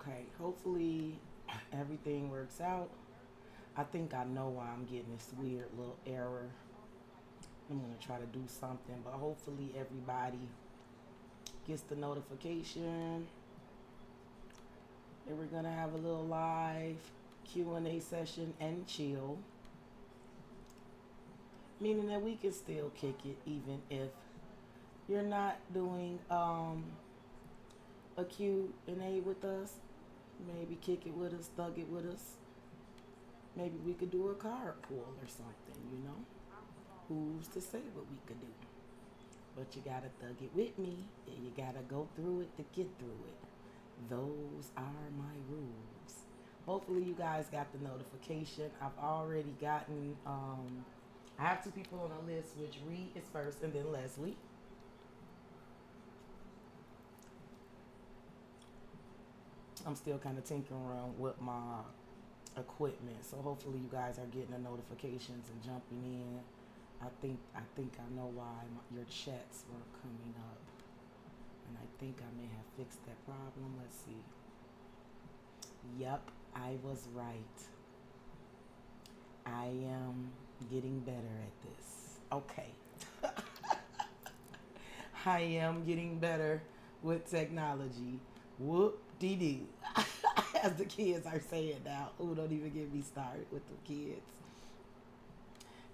Okay, hopefully everything works out. I think I know why I'm getting this weird little error. I'm gonna try to do something, but hopefully everybody gets the notification. And we're gonna have a little live Q&A session and chill, meaning that we can still kick it even if you're not doing a Q&A with us. Maybe kick it with us, thug it with us. Maybe we could do a card pull or something, you know? Who's to say what we could do? But you gotta thug it with me, and you gotta go through it to get through it. Those are my rules. Hopefully you guys got the notification. I've already gotten I have two people on the list, which Reed is first and then Leslie. I'm still kind of tinkering around with my equipment, so hopefully you guys are getting the notifications and jumping in. I think I know why your chats weren't coming up, and I think I may have fixed that problem. Let's see. Yep, I was right. I am getting better at this. Okay. I am getting better with technology. Whoop de doo. As the kids are saying now. Ooh, don't even get me started with the kids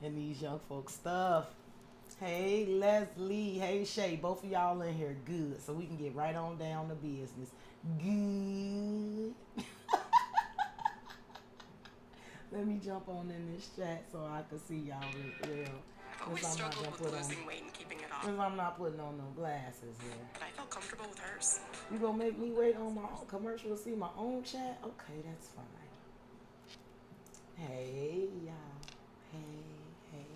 and these young folks stuff. Hey Leslie, hey Shay, both of y'all in here. Good. So we can get right on down to business. Good. Let me jump on in this chat so I can see y'all real well. I've always struggled with losing weight and keeping it off. Since I'm not putting on no glasses here. But I felt comfortable with hers. You gonna make me wait on my own commercial to see my own chat? Okay, that's fine. Hey y'all. Hey, hey,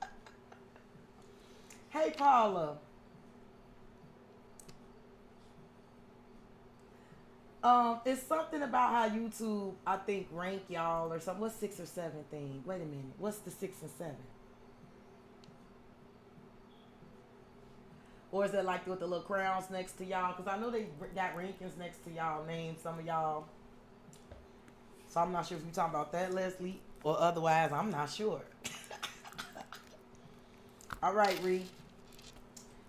hey. Hey Paula. It's something about how YouTube, I think, rank y'all or something. What's 6 or 7 thing? Wait a minute. What's the 6 and 7? Or is it like with the little crowns next to y'all? Because I know they got rankings next to y'all names, some of y'all. So I'm not sure if you're talking about that, Leslie, or otherwise, I'm not sure. All right, Ree.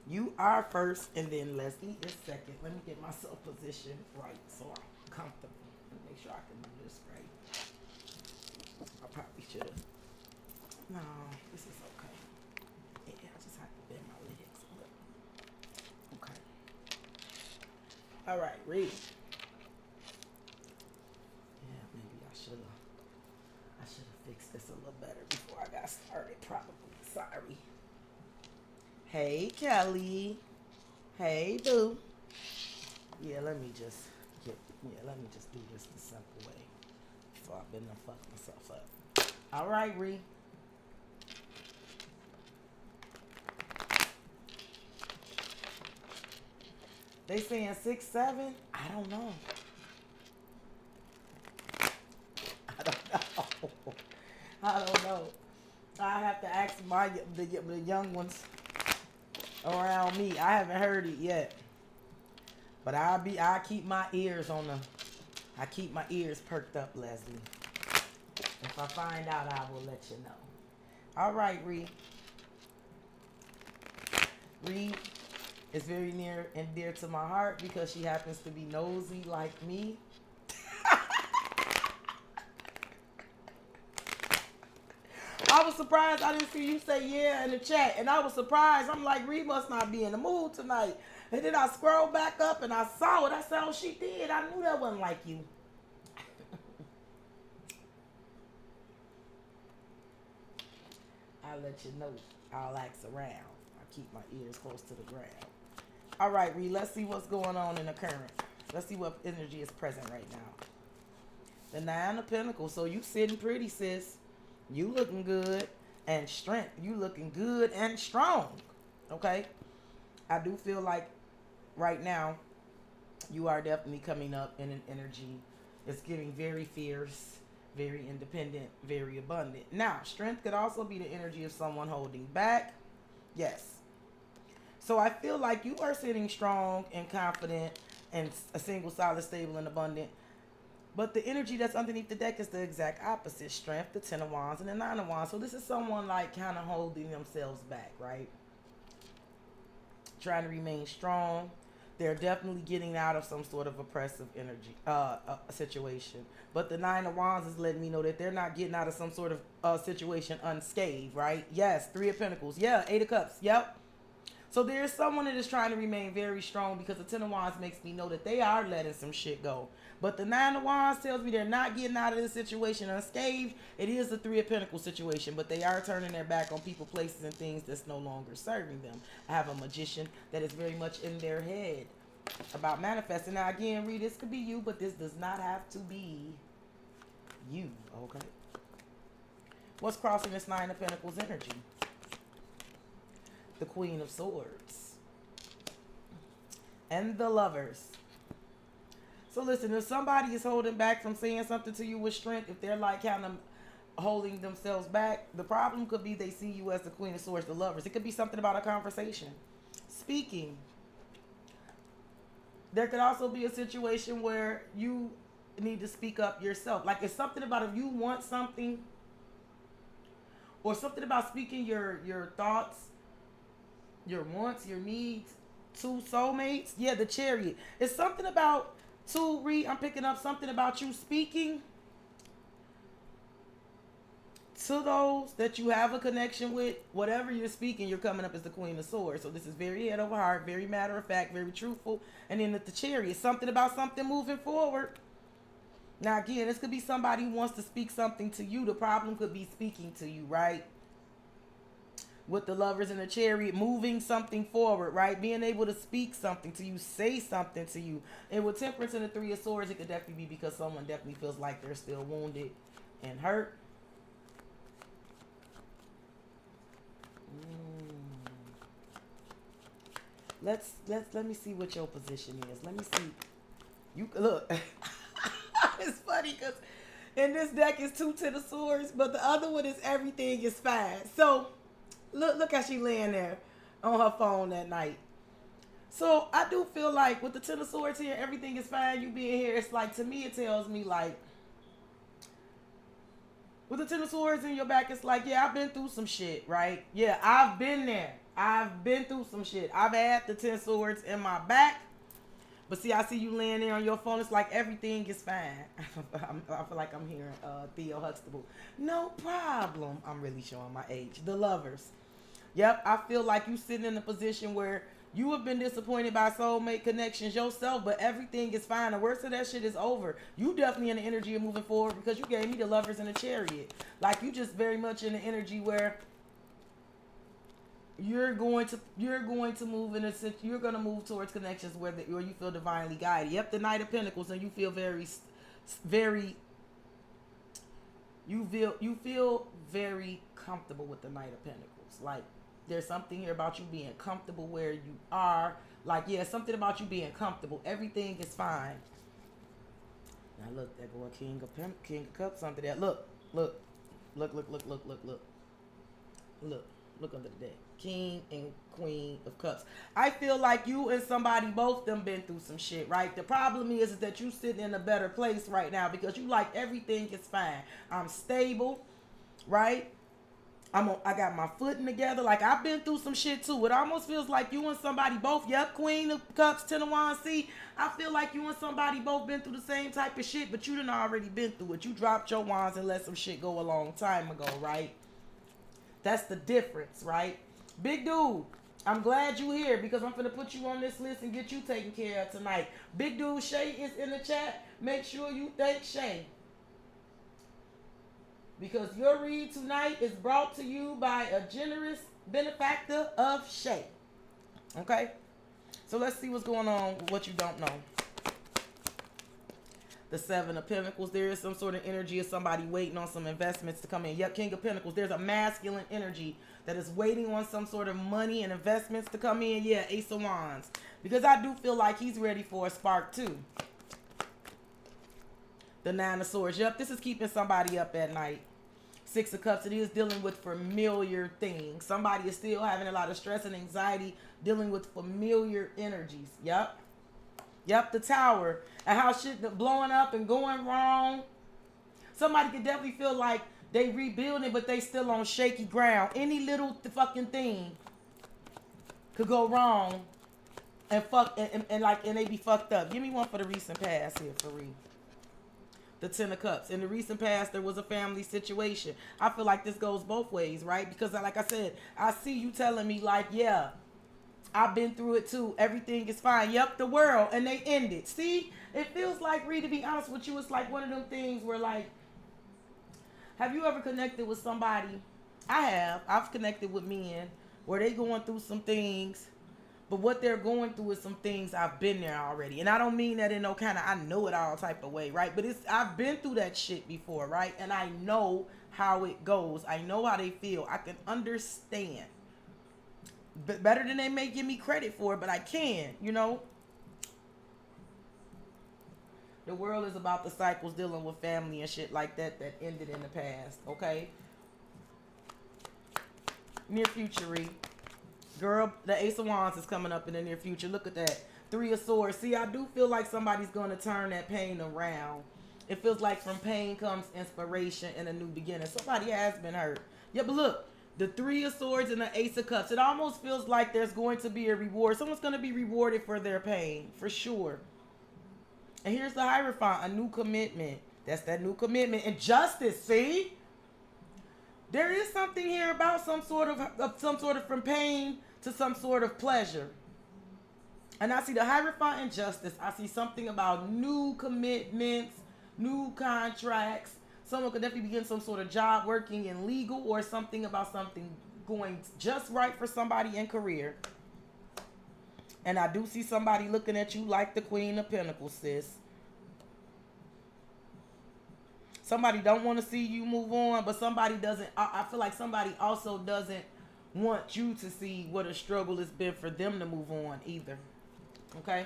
You are first, and then Leslie is second. Let me get myself positioned right so I'm comfortable. Let me make sure I can do this right. I probably should have. No, this is okay. Yeah, I just have to bend my legs a little. Okay. All right, Ree. Yeah, maybe I should have. I should have fixed this a little better before I got started. Probably. Sorry. Hey, Kelly. Hey, boo. Yeah, let me just do this the simple way before I've been to fuck myself up. All right, Ree. They saying 6, 7. I don't know. I don't know. I don't know. I have to ask the young ones around me. I haven't heard it yet, but I keep my ears on the. I keep my ears perked up, Leslie. If I find out, I will let you know. All right, Ree. Ree is very near and dear to my heart because she happens to be nosy like me. I was surprised I didn't see you say yeah in the chat. And I was surprised. I'm like, Ree must not be in the mood tonight. And then I scrolled back up and I saw it. I said, oh, she did. I knew that wasn't like you. I'll let you know. I'll ask around. I keep my ears close to the ground. All right, Ree, let's see what's going on in the current. Let's see what energy is present right now. The 9 of Pentacles. So you sitting pretty, sis. You looking good and strength. You looking good and strong. Okay? I do feel like right now you are definitely coming up in an energy. It's giving very fierce, very independent, very abundant. Now, strength could also be the energy of someone holding back. Yes. So I feel like you are sitting strong and confident and a single, solid, stable, and abundant. But the energy that's underneath the deck is the exact opposite: strength, the Ten of Wands, and the Nine of Wands. So this is someone like kind of holding themselves back, right? Trying to remain strong. They're definitely getting out of some sort of oppressive energy situation. But the Nine of Wands is letting me know that they're not getting out of some sort of situation unscathed, right? Yes, Three of Pentacles. Yeah, Eight of Cups. Yep. So there's someone that is trying to remain very strong, because the Ten of Wands makes me know that they are letting some shit go. But the Nine of Wands tells me they're not getting out of the situation unscathed. It is the Three of Pentacles situation, but they are turning their back on people, places, and things that's no longer serving them. I have a Magician that is very much in their head about manifesting. Now again, Reed, this could be you, but this does not have to be you, okay? What's crossing this Nine of Pentacles energy? The Queen of Swords and the Lovers. So listen, if somebody is holding back from saying something to you with strength, if they're like kind of holding themselves back, the problem could be they see you as the Queen of Swords, the Lovers. It could be something about a conversation, speaking. There could also be a situation where you need to speak up yourself. Like it's something about if you want something, or something about speaking your thoughts, your wants, your needs to soulmates. Yeah, the Chariot. It's something about I'm picking up something about you speaking to those that you have a connection with. Whatever you're speaking, you're coming up as the Queen of Swords. So this is very head over heart, very matter of fact, very truthful. And then the Chariot, something about something moving forward. Now again, this could be somebody who wants to speak something to you. The problem could be speaking to you, right? With the Lovers and the Chariot, moving something forward, right? Being able to speak something to you, say something to you. And with Temperance and the Three of Swords, it could definitely be because someone definitely feels like they're still wounded and hurt. Let me see what your position is. Let me see. You look. It's funny because in this deck is two Ten of Swords, but the other one is everything is fine. So look how she laying there on her phone that night. So I do feel like with the Ten of Swords here, everything is fine. You being here, it's like, to me, it tells me like, with the Ten of Swords in your back, it's like, yeah, I've been through some shit, right? Yeah, I've been there. I've been through some shit. I've had the Ten of Swords in my back. But see, I see you laying there on your phone. It's like everything is fine. I feel like I'm hearing Theo Huxtable. No problem. I'm really showing my age. The Lovers. Yep, I feel like you sitting in a position where you have been disappointed by soulmate connections yourself, but everything is fine. The worst of that shit is over. You definitely in the energy of moving forward, because you gave me the Lovers and the Chariot. Like, you just very much in the energy where you're going to move in a sense. You're going to move towards connections where you feel divinely guided. Yep, the Knight of Pentacles, and you feel you feel very comfortable with the Knight of Pentacles. Like, there's something here about you being comfortable where you are. Like, yeah, something about you being comfortable. Everything is fine. Now look, that boy King of Cups under that. Look under the deck. King and Queen of Cups. I feel like you and somebody, both them, been through some shit, right? The problem is that you sitting in a better place right now, because you like everything is fine. I'm stable, right? I got my footing together. Like, I've been through some shit too. It almost feels like you and somebody both, yep, Queen of Cups, Ten of Wands. See, I feel like you and somebody both been through the same type of shit, but you done already been through it. You dropped your wands and let some shit go a long time ago, right? That's the difference, right? Big dude, I'm glad you here, because I'm finna put you on this list and get you taken care of tonight. Big dude, Shay is in the chat. Make sure you thank Shay, because your read tonight is brought to you by a generous benefactor of Shay. Okay? So let's see what's going on with what you don't know. The Seven of Pentacles. There is some sort of energy of somebody waiting on some investments to come in. Yep, King of Pentacles. There's a masculine energy that is waiting on some sort of money and investments to come in. Yeah, Ace of Wands. Because I do feel like he's ready for a spark too. The Nine of Swords. Yep, this is keeping somebody up at night. Six of Cups. It is dealing with familiar things. Somebody is still having a lot of stress and anxiety, dealing with familiar energies. Yep. Yep, the tower. And how shit blowing up and going wrong. Somebody could definitely feel like they rebuilding, but they still on shaky ground. Any little fucking thing could go wrong and and they be fucked up. Give me one for the recent past here for real. The Ten of Cups. In the recent past, there was a family situation. I feel like this goes both ways, right? Because like I said, I see you telling me like, yeah, I've been through it too. Everything is fine. Yep, the world. And they ended. See, it feels like, Ree, to be honest with you, it's like one of them things where like, have you ever connected with somebody? I have. I've connected with men where they going through some things, but what they're going through is some things I've been there already. And I don't mean that in no kind of I know it all type of way, right? But I've been through that shit before, right? And I know how it goes. I know how they feel. I can understand. Better than they may give me credit for, but I can, you know? The world is about the cycles dealing with family and shit like that ended in the past, okay? Near future, girl, the Ace of Wands is coming up in the near future. Look at that. Three of Swords. See, I do feel like somebody's going to turn that pain around. It feels like from pain comes inspiration and a new beginning. Somebody has been hurt. Yeah, but look, the Three of Swords and the Ace of Cups. It almost feels like there's going to be a reward. Someone's going to be rewarded for their pain, for sure. And here's the Hierophant, a new commitment. That's that new commitment. And justice, see? There is something here about some sort of from pain to some sort of pleasure. And I see the Hierophant and justice. I see something about new commitments, new contracts. Someone could definitely begin some sort of job working in legal or something about something going just right for somebody in career. And I do see somebody looking at you like the Queen of Pentacles, sis. Somebody don't want to see you move on, but somebody doesn't. I feel like somebody also doesn't want you to see what a struggle has been for them to move on either. Okay?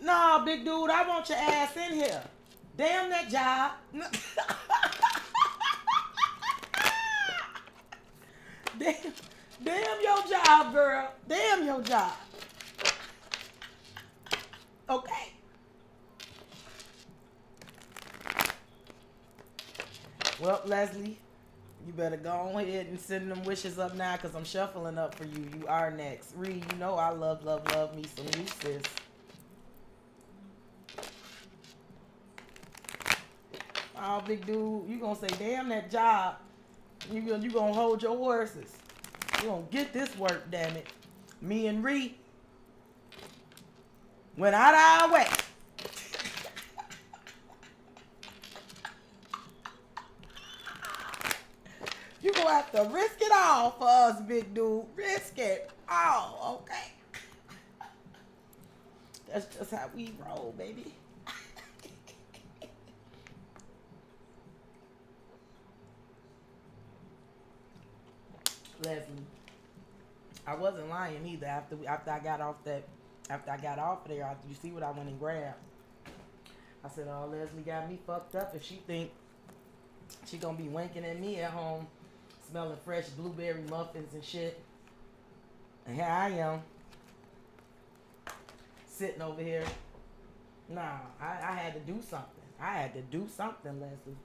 Nah, big dude, I want your ass in here. Damn that job. Damn your job, girl. Damn your job. Okay. Well, Leslie, you better go ahead and send them wishes up now because I'm shuffling up for you. You are next. Reed, you know I love me some you, sis. Oh, big dude, you gonna say, damn that job. You gonna hold your horses. You gonna get this work, damn it. Me and Reed went out our way. You gonna have to risk it all for us, big dude. Risk it all, okay? That's just how we roll, baby. Leslie, I wasn't lying either. After I got off there, you see what I went and grabbed. I said, "Oh, Leslie got me fucked up. If she think she gonna be winking at me at home, smelling fresh blueberry muffins and shit, and here I am, sitting over here. Nah, I had to do something. I had to do something, Leslie."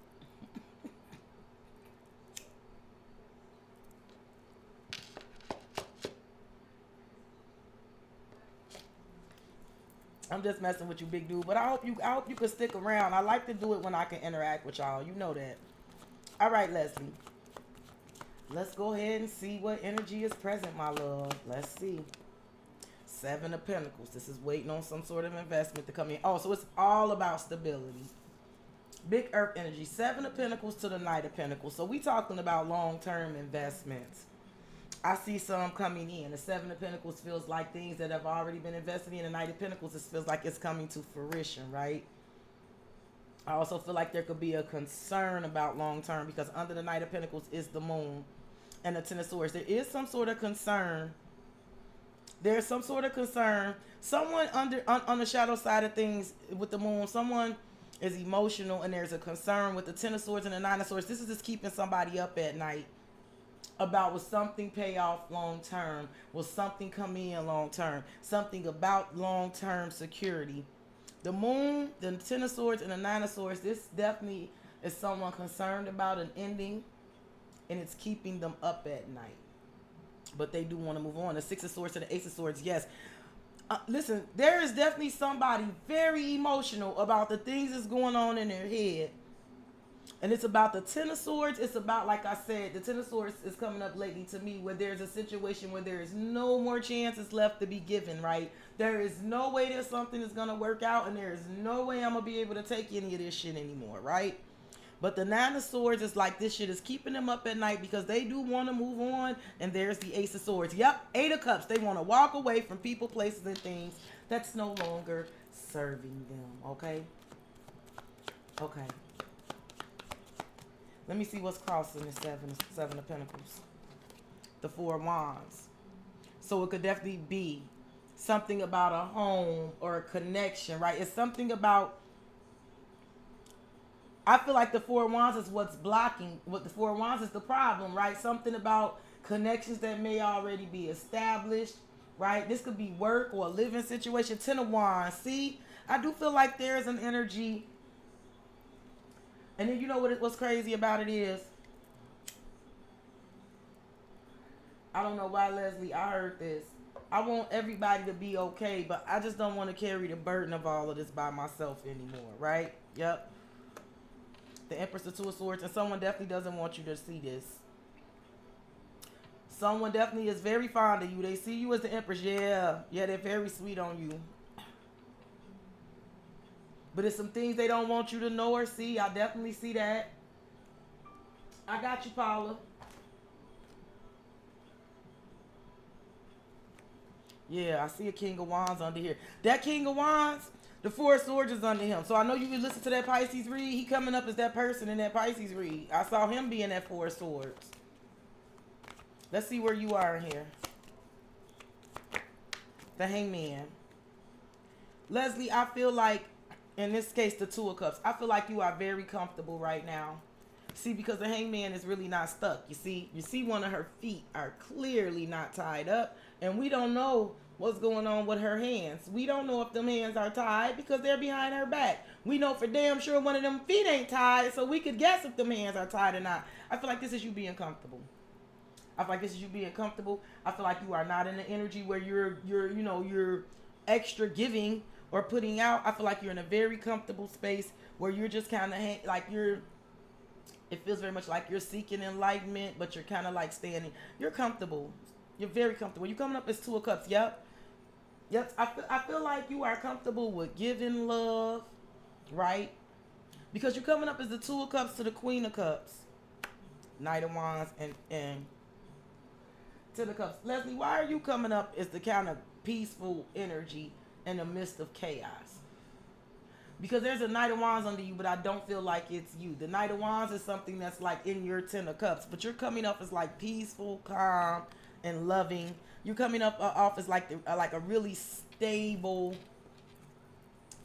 I'm just messing with you, big dude. But I hope you can stick around. I like to do it when I can interact with y'all. You know that. All right, Leslie. Let's go ahead and see what energy is present, my love. Let's see. Seven of Pentacles. This is waiting on some sort of investment to come in. Oh, so it's all about stability. Big Earth energy. Seven of Pentacles to the Knight of Pentacles. So we talking about long-term investments. I see some coming in. The Seven of Pentacles feels like things that have already been invested in. The Knight of Pentacles, it feels like it's coming to fruition, right? I also feel like there could be a concern about long term because under the Knight of Pentacles is the Moon and the Ten of Swords. There is some sort of concern. There's some sort of concern. Someone on the shadow side of things with the Moon, someone is emotional, and there's a concern with the Ten of Swords and the Nine of Swords. This is just keeping somebody up at night about will something pay off long term? Will something come in long term? Something about long term security. The Moon, the Ten of Swords, and the Nine of Swords, this definitely is someone concerned about an ending, and it's keeping them up at night. But they do want to move on. The Six of Swords to the Ace of Swords, yes. Listen, there is definitely somebody very emotional about the things that's going on in their head. And it's about the Ten of Swords. It's about, like I said, the Ten of Swords is coming up lately to me where there's a situation where there is no more chances left to be given, right? There is no way that something is going to work out, and there is no way I'm going to be able to take any of this shit anymore, right? But the Nine of Swords is like this shit is keeping them up at night because they do want to move on. And there's the Ace of Swords. Yep, Eight of Cups. They want to walk away from people, places, and things that's no longer serving them, okay? Okay. Let me see what's crossing the Seven of Pentacles. The Four of Wands. So it could definitely be something about a home or a connection, right? It's something about, I feel like the Four of Wands is what's blocking. What the Four of Wands is the problem, right? Something about connections that may already be established, right? This could be work or a living situation. Ten of Wands. See, I do feel like there's an energy. And then you know what's crazy about it is, I don't know why, Leslie, I heard this. I want everybody to be okay, but I just don't want to carry the burden of all of this by myself anymore, right? Yep. The Empress, the Two of Swords, and someone definitely doesn't want you to see this. Someone definitely is very fond of you. They see you as the Empress. Yeah, they're very sweet on you. But it's some things they don't want you to know or see. I definitely see that. I got you, Paula. Yeah, I see a King of Wands under here. That King of Wands, the Four of Swords is under him. So I know you can listen to that Pisces read. He coming up as that person in that Pisces read. I saw him being that Four of Swords. Let's see where you are in here. The Hangman. Leslie, I feel like, in this case, the Two of Cups, I feel like you are very comfortable right now. See, because the Hangman is really not stuck. You see one of her feet are clearly not tied up. And we don't know what's going on with her hands. We don't know if them hands are tied because they're behind her back. We know for damn sure one of them feet ain't tied, so we could guess if them hands are tied or not. I feel like this is you being comfortable. I feel like this is you being comfortable. I feel like you are not in the energy where you're extra giving or putting out. I feel like you're in a very comfortable space where you're just kind of like it feels very much like you're seeking enlightenment, but you're kind of like standing. You're comfortable. You're very comfortable. You're coming up as Two of Cups. Yep. I feel like you are comfortable with giving love, right? Because you're coming up as the Two of Cups to the Queen of Cups. Knight of Wands and Ten of Cups. Leslie, why are you coming up as the kind of peaceful energy in the midst of chaos? Because there's a Knight of Wands under you, but I don't feel like it's you. The Knight of Wands is something that's like in your Ten of Cups, but you're coming up as like peaceful, calm, and loving. You're coming up off as like a really stable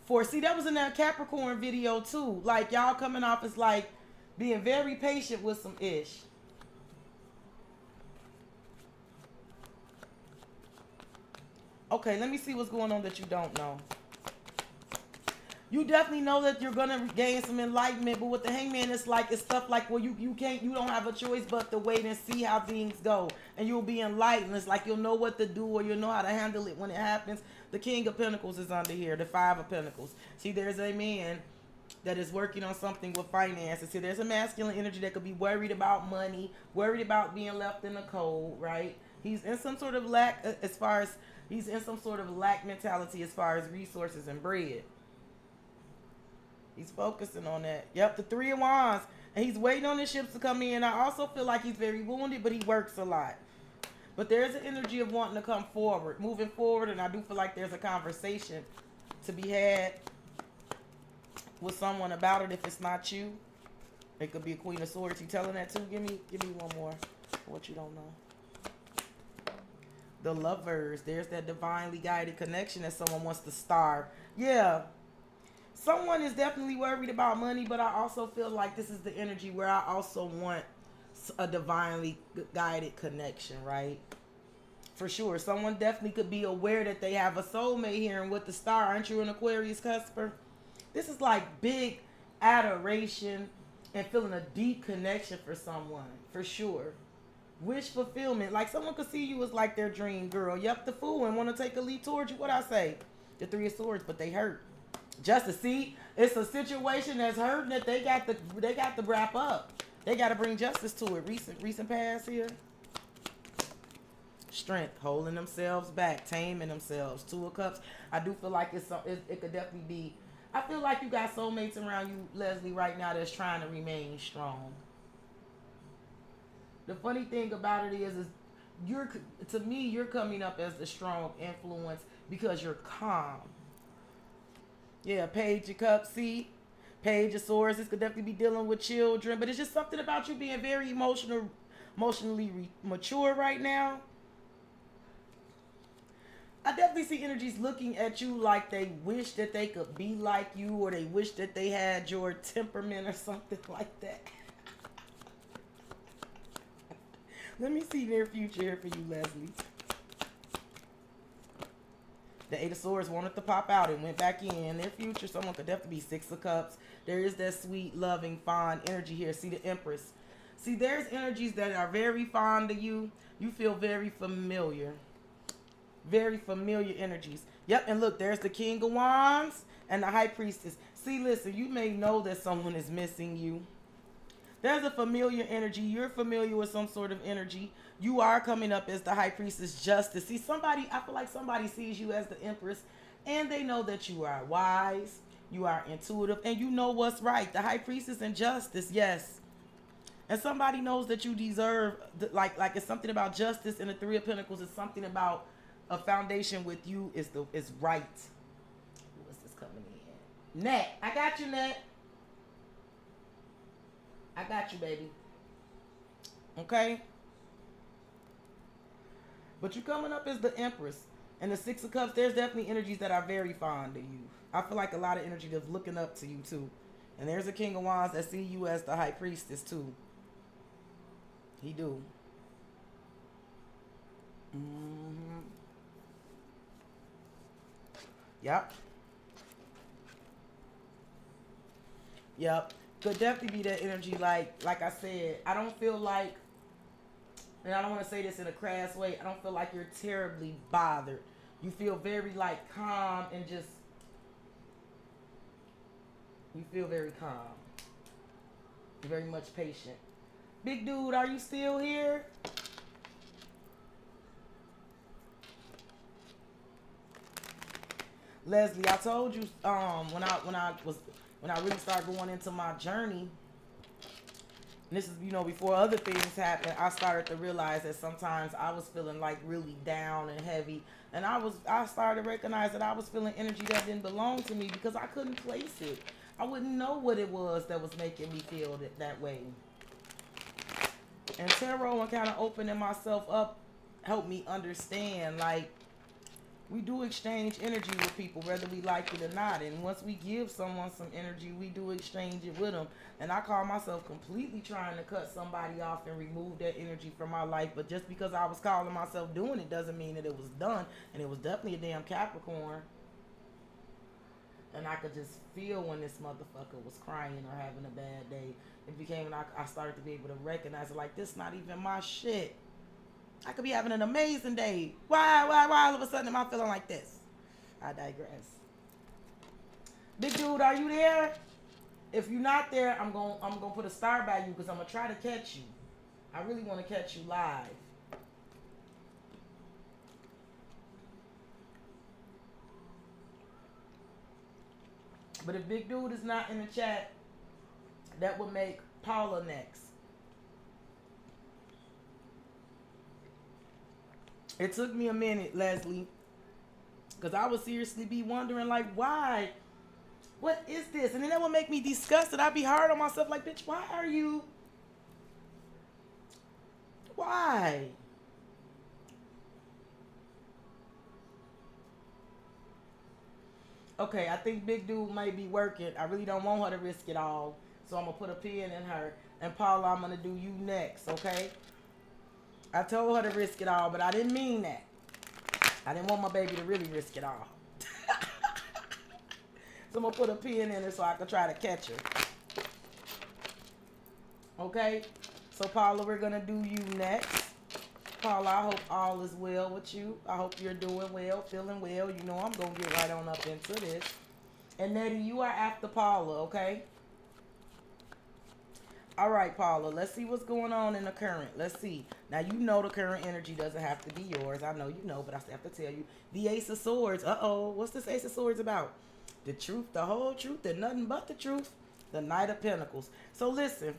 force. See, that was in that Capricorn video too. Like y'all coming off as like being very patient with some ish. Okay, let me see what's going on that you don't know. You definitely know that you're gonna gain some enlightenment, but with the Hangman, it's stuff like where you don't have a choice but to wait and see how things go, and you'll be enlightened. It's like you'll know what to do or you'll know how to handle it when it happens. The King of Pentacles is under here, the Five of Pentacles. See, there's a man that is working on something with finances. See, there's a masculine energy that could be worried about money, worried about being left in the cold, right? He's in some sort of lack he's in some sort of lack mentality as far as resources and bread. He's focusing on that. Yep, the Three of Wands. And he's waiting on the ships to come in. I also feel like he's very wounded, but he works a lot. But there's an energy of wanting to come forward, moving forward, and I do feel like there's a conversation to be had with someone about it if it's not you. It could be a Queen of Swords. You telling that too? Give me one more for what you don't know. The Lovers. There's that divinely guided connection that someone wants to start. Yeah. Someone is definitely worried about money, but I also feel like this is the energy where I also want a divinely guided connection, right? For sure. Someone definitely could be aware that they have a soulmate here, and with the star, aren't you an Aquarius cusper? This is like big adoration and feeling a deep connection for someone, for sure. Wish fulfillment. Like someone could see you as like their dream girl. Yup, the fool and want to take a leap towards you. What I say? The Three of Swords, but they hurt. Just to see, it's a situation that's hurting that they got to wrap up. They got to bring justice to it. Recent past here. Strength, holding themselves back, taming themselves. Two of Cups. I do feel like it could definitely be. I feel like you got soulmates around you, Leslie, right now that's trying to remain strong. The funny thing about it is you're to me you're coming up as the strong influence because you're calm. Yeah, Page of Cups. See, Page of Swords. This could definitely be dealing with children, but it's just something about you being very emotionally mature right now. I definitely see energies looking at you like they wish that they could be like you, or they wish that they had your temperament or something like that. Let me see near future here for you, Leslie. The Eight of Swords wanted to pop out and went back in. Near future, someone could definitely be Six of Cups. There is that sweet, loving, fond energy here. See the Empress. See, there's energies that are very fond of you. You feel very familiar. Very familiar energies. Yep, and look, there's the King of Wands and the High Priestess. See, listen, you may know that someone is missing you. There's a familiar energy. You're familiar with some sort of energy. You are coming up as the High Priestess Justice. See, I feel like somebody sees you as the Empress, and they know that you are wise, you are intuitive, and you know what's right. The High Priestess and Justice, yes. And somebody knows that you deserve, like it's something about justice, and the Three of Pentacles is something about a foundation with you is right. Who is this coming in? Net. I got you, Net. I got you, baby. Okay? But you coming up as the Empress. And the Six of Cups, there's definitely energies that are very fond of you. I feel like a lot of energy that's looking up to you, too. And there's a King of Wands that see you as the High Priestess, too. He do. Mm-hmm. Yep. Yep. Could definitely be that energy. Like I said, I don't feel like, and I don't want to say this in a crass way, I don't feel like you're terribly bothered. You feel very like calm and just, you feel very calm. You're very much patient. Big dude, are you still here? Leslie, I told you when I really started going into my journey, and this is, before other things happened, I started to realize that sometimes I was feeling like really down and heavy. And I started to recognize that I was feeling energy that didn't belong to me because I couldn't place it. I wouldn't know what it was that was making me feel that way. And tarot and kind of opening myself up helped me understand, like, we do exchange energy with people, whether we like it or not. And once we give someone some energy, we do exchange it with them. And I call myself completely trying to cut somebody off and remove that energy from my life. But just because I was calling myself doing it doesn't mean that it was done. And it was definitely a damn Capricorn. And I could just feel when this motherfucker was crying or having a bad day. It became, I started to be able to recognize it, like, this not even my shit. I could be having an amazing day. Why all of a sudden am I feeling like this? I digress. Big dude, are you there? If you're not there, I'm gonna put a star by you because I'm gonna try to catch you. I really want to catch you live. But if Big Dude is not in the chat, that would make Paula next. It took me a minute, Leslie, because I would seriously be wondering, like, why? What is this? And then that would make me disgusted. I'd be hard on myself, like, bitch, why are you? Why? Okay, I think big dude might be working. I really don't want her to risk it all. So I'm going to put a pin in her. And Paula, I'm going to do you next, okay? I told her to risk it all, but I didn't mean that. I didn't want my baby to really risk it all. So I'm going to put a pin in her so I can try to catch her. Okay? So Paula, we're going to do you next. Paula, I hope all is well with you. I hope you're doing well, feeling well. You know I'm going to get right on up into this. And Nettie, you are after Paula, okay? All right, Paula, let's see what's going on in the current. Let's see. Now, you know the current energy doesn't have to be yours. I know you know, but I still have to tell you. The Ace of Swords. Uh-oh. What's this Ace of Swords about? The truth, the whole truth, and nothing but the truth. The Knight of Pentacles. So, listen.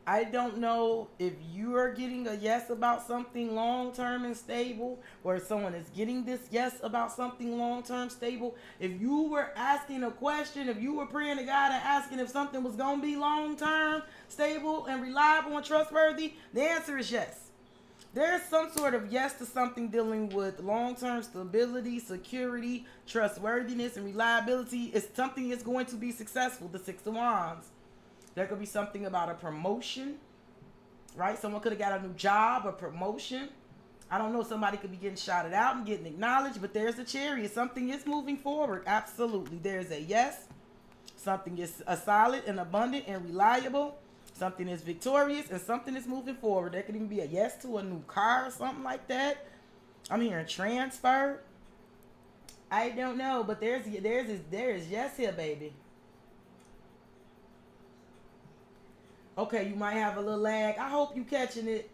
I don't know if you are getting a yes about something long-term and stable, or if someone is getting this yes about something long-term stable. If you were asking a question, if you were praying to God and asking if something was going to be long-term, stable, and reliable and trustworthy, the answer is yes. There's some sort of yes to something dealing with long-term stability, security, trustworthiness, and reliability. It's something that's going to be successful, the Six of Wands. There could be something about a promotion, right? Someone could have got a new job, a promotion. I don't know. Somebody could be getting shouted out and getting acknowledged, but there's a Chariot. Something is moving forward. Absolutely. There's a yes. Something is a solid and abundant and reliable. Something is victorious and something is moving forward. There could even be a yes to a new car or something like that. I'm hearing transfer. I don't know, but there's yes here, baby. Okay, you might have a little lag. I hope you catching it.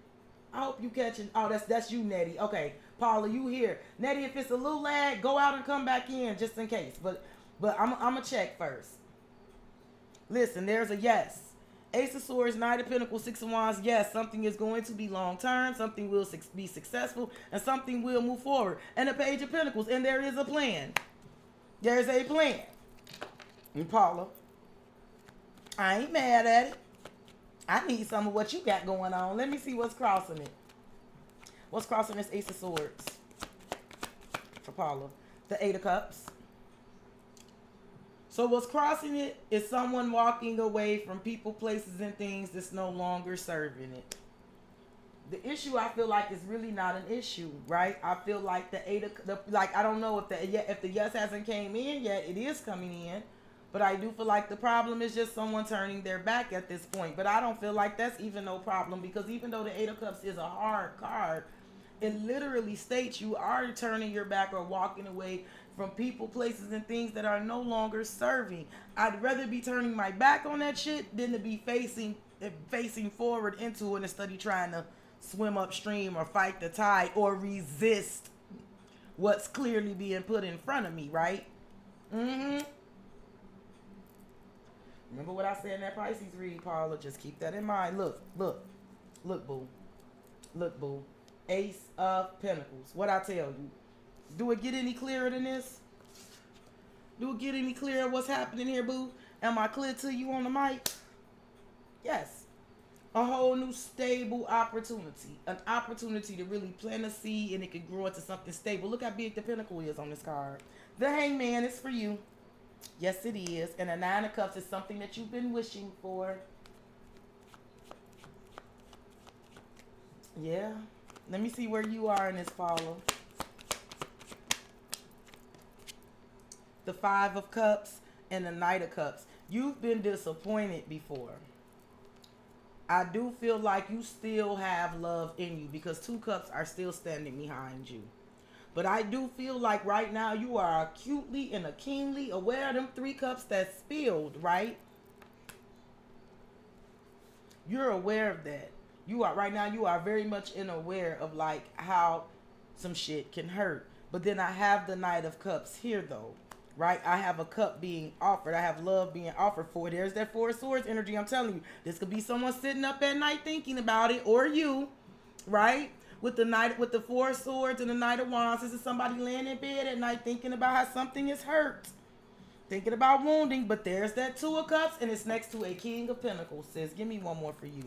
I hope you catching. Oh, that's you, Nettie. Okay, Paula, you here. Nettie, if it's a little lag, go out and come back in just in case. But I'm gonna check first. Listen, there's a yes. Ace of Swords, Knight of Pentacles, Six of Wands. Yes, something is going to be long term. Something will be successful, and something will move forward. And the Page of Pentacles, and there is a plan. There's a plan. And Paula, I ain't mad at it. I need some of what you got going on. Let me see what's crossing it. What's crossing this Ace of Swords for Paula? The Eight of Cups. So what's crossing it is someone walking away from people, places, and things that's no longer serving it. The issue, I feel like, is really not an issue, right? I feel like the Eight of like, I don't know if the yes hasn't came in yet. It is coming in. But I do feel like the problem is just someone turning their back at this point. But I don't feel like that's even no problem, because even though the Eight of Cups is a hard card, it literally states you are turning your back or walking away from people, places, and things that are no longer serving. I'd rather be turning my back on that shit than to be facing forward into it instead of trying to swim upstream or fight the tide or resist what's clearly being put in front of me, right? Mm-hmm. Remember what I said in that Pisces read, Paula. Just keep that in mind. Look, boo. Look, boo. Ace of Pentacles. What I tell you. Do it get any clearer than this? Do it get any clearer what's happening here, boo? Am I clear to you on the mic? Yes. A whole new stable opportunity. An opportunity to really plant a seed and it can grow into something stable. Look how big the Pentacle is on this card. The Hangman is for you. Yes, it is. And a Nine of Cups is something that you've been wishing for. Yeah. Let me see where you are in this, Paula. The Five of Cups and the Knight of Cups. You've been disappointed before. I do feel like you still have love in you because Two Cups are still standing behind you. But I do feel like right now you are acutely and keenly aware of them Three Cups that spilled, right? You're aware of that. You are right now, you are very much aware of like how some shit can hurt. But then I have the Knight of Cups here though, right? I have a cup being offered. I have love being offered for. There's that Four of Swords energy. I'm telling you, this could be someone sitting up at night thinking about it, or you, right? With the Four of Swords and the Knight of Wands, this is somebody laying in bed at night thinking about how something is hurt, thinking about wounding. But there's that Two of Cups, and it's next to a King of Pentacles. Sis, give me one more for you.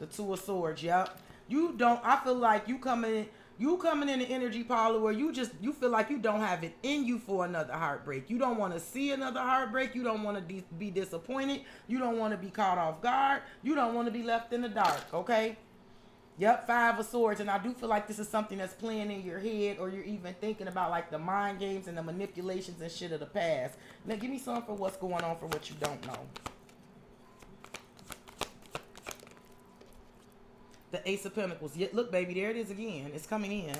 The Two of Swords, yep. You don't. I feel like you You coming in the energy, Paula, where you feel like you don't have it in you for another heartbreak. You don't want to see another heartbreak. You don't want to be disappointed. You don't want to be caught off guard. You don't want to be left in the dark. Okay. Yep, Five of Swords, and I do feel like this is something that's playing in your head, or you're even thinking about like the mind games and the manipulations and shit of the past. Now, give me some for what's going on for what you don't know. The Ace of Pentacles. Yeah, look, baby, there it is again. It's coming in.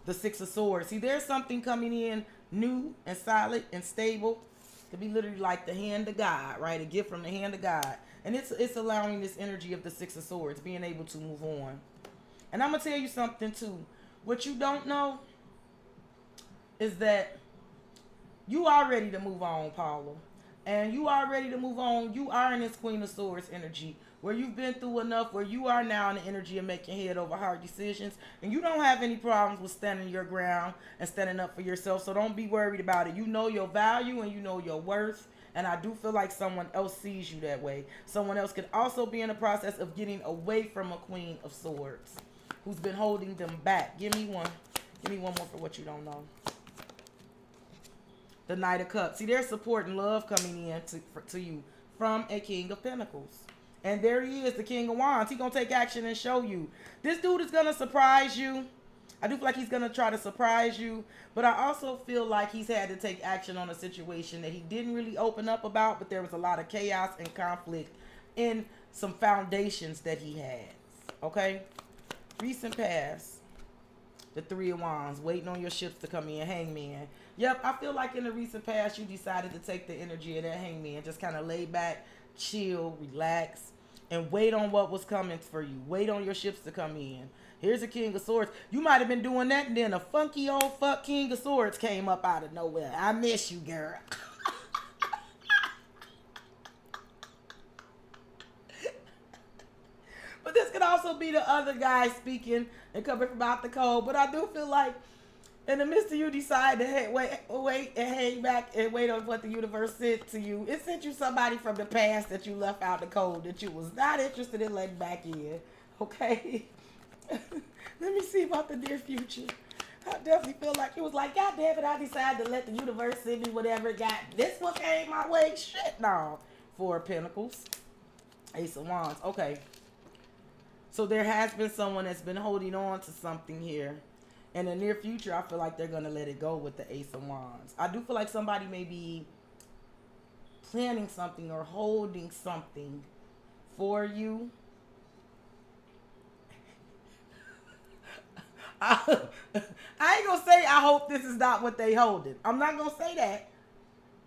The Six of Swords. See, there's something coming in new and solid and stable. It could be literally like the hand of God, right? A gift from the hand of God. And it's allowing this energy of the Six of Swords, being able to move on. And I'm going to tell you something, too. What you don't know is that you are ready to move on, Paula. And you are ready to move on. You are in this Queen of Swords energy, where you've been through enough, where you are now in the energy of making head over heart decisions, and you don't have any problems with standing your ground and standing up for yourself. So don't be worried about it. You know your value and you know your worth, and I do feel like someone else sees you that way. Someone else could also be in the process of getting away from a Queen of Swords who's been holding them back. Give me one. Give me one more for what you don't know. The Knight of Cups. See, there's support and love coming in to you from a King of Pentacles. And there he is, the King of Wands. He's going to take action and show you. This dude is going to surprise you. I do feel like he's going to try to surprise you. But I also feel like he's had to take action on a situation that he didn't really open up about. But there was a lot of chaos and conflict in some foundations that he has. Okay? Recent past. The Three of Wands. Waiting on your ships to come in. Hangman. Yep, I feel like in the recent past you decided to take the energy of that Hangman. Just kind of lay back, chill, relax, and wait on what was coming for you. Wait on your ships to come in. Here's a King of Swords. You might have been doing that, and then a funky old fuck King of Swords came up out of nowhere. I miss you, girl. But this could also be the other guy speaking and coming from out the cold. But I do feel like in the midst of you decide to wait and hang back and wait on what the universe sent to you, it sent you somebody from the past that you left out the cold that you was not interested in letting back in. Okay? Let me see about the near future. I definitely feel like it was like, God damn it, I decided to let the universe send me whatever it got. This one came my way. Shit, no. Four of Pentacles. Ace of Wands. Okay. So there has been someone that's been holding on to something here. In the near future, I feel like they're going to let it go with the Ace of Wands. I do feel like somebody may be planning something or holding something for you. I ain't going to say I hope this is not what they holding. I'm not going to say that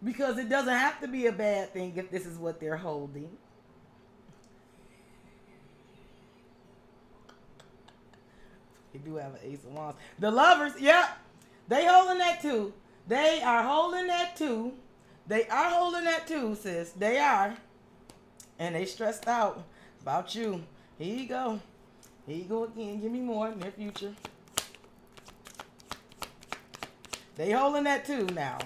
because it doesn't have to be a bad thing if this is what they're holding. You do have an Ace of Wands. The Lovers, yep. They holding that too. They are holding that too. They are holding that too, sis. They are. And they stressed out about you. Here you go. Here you go again. Give me more in their future. They holding that too now.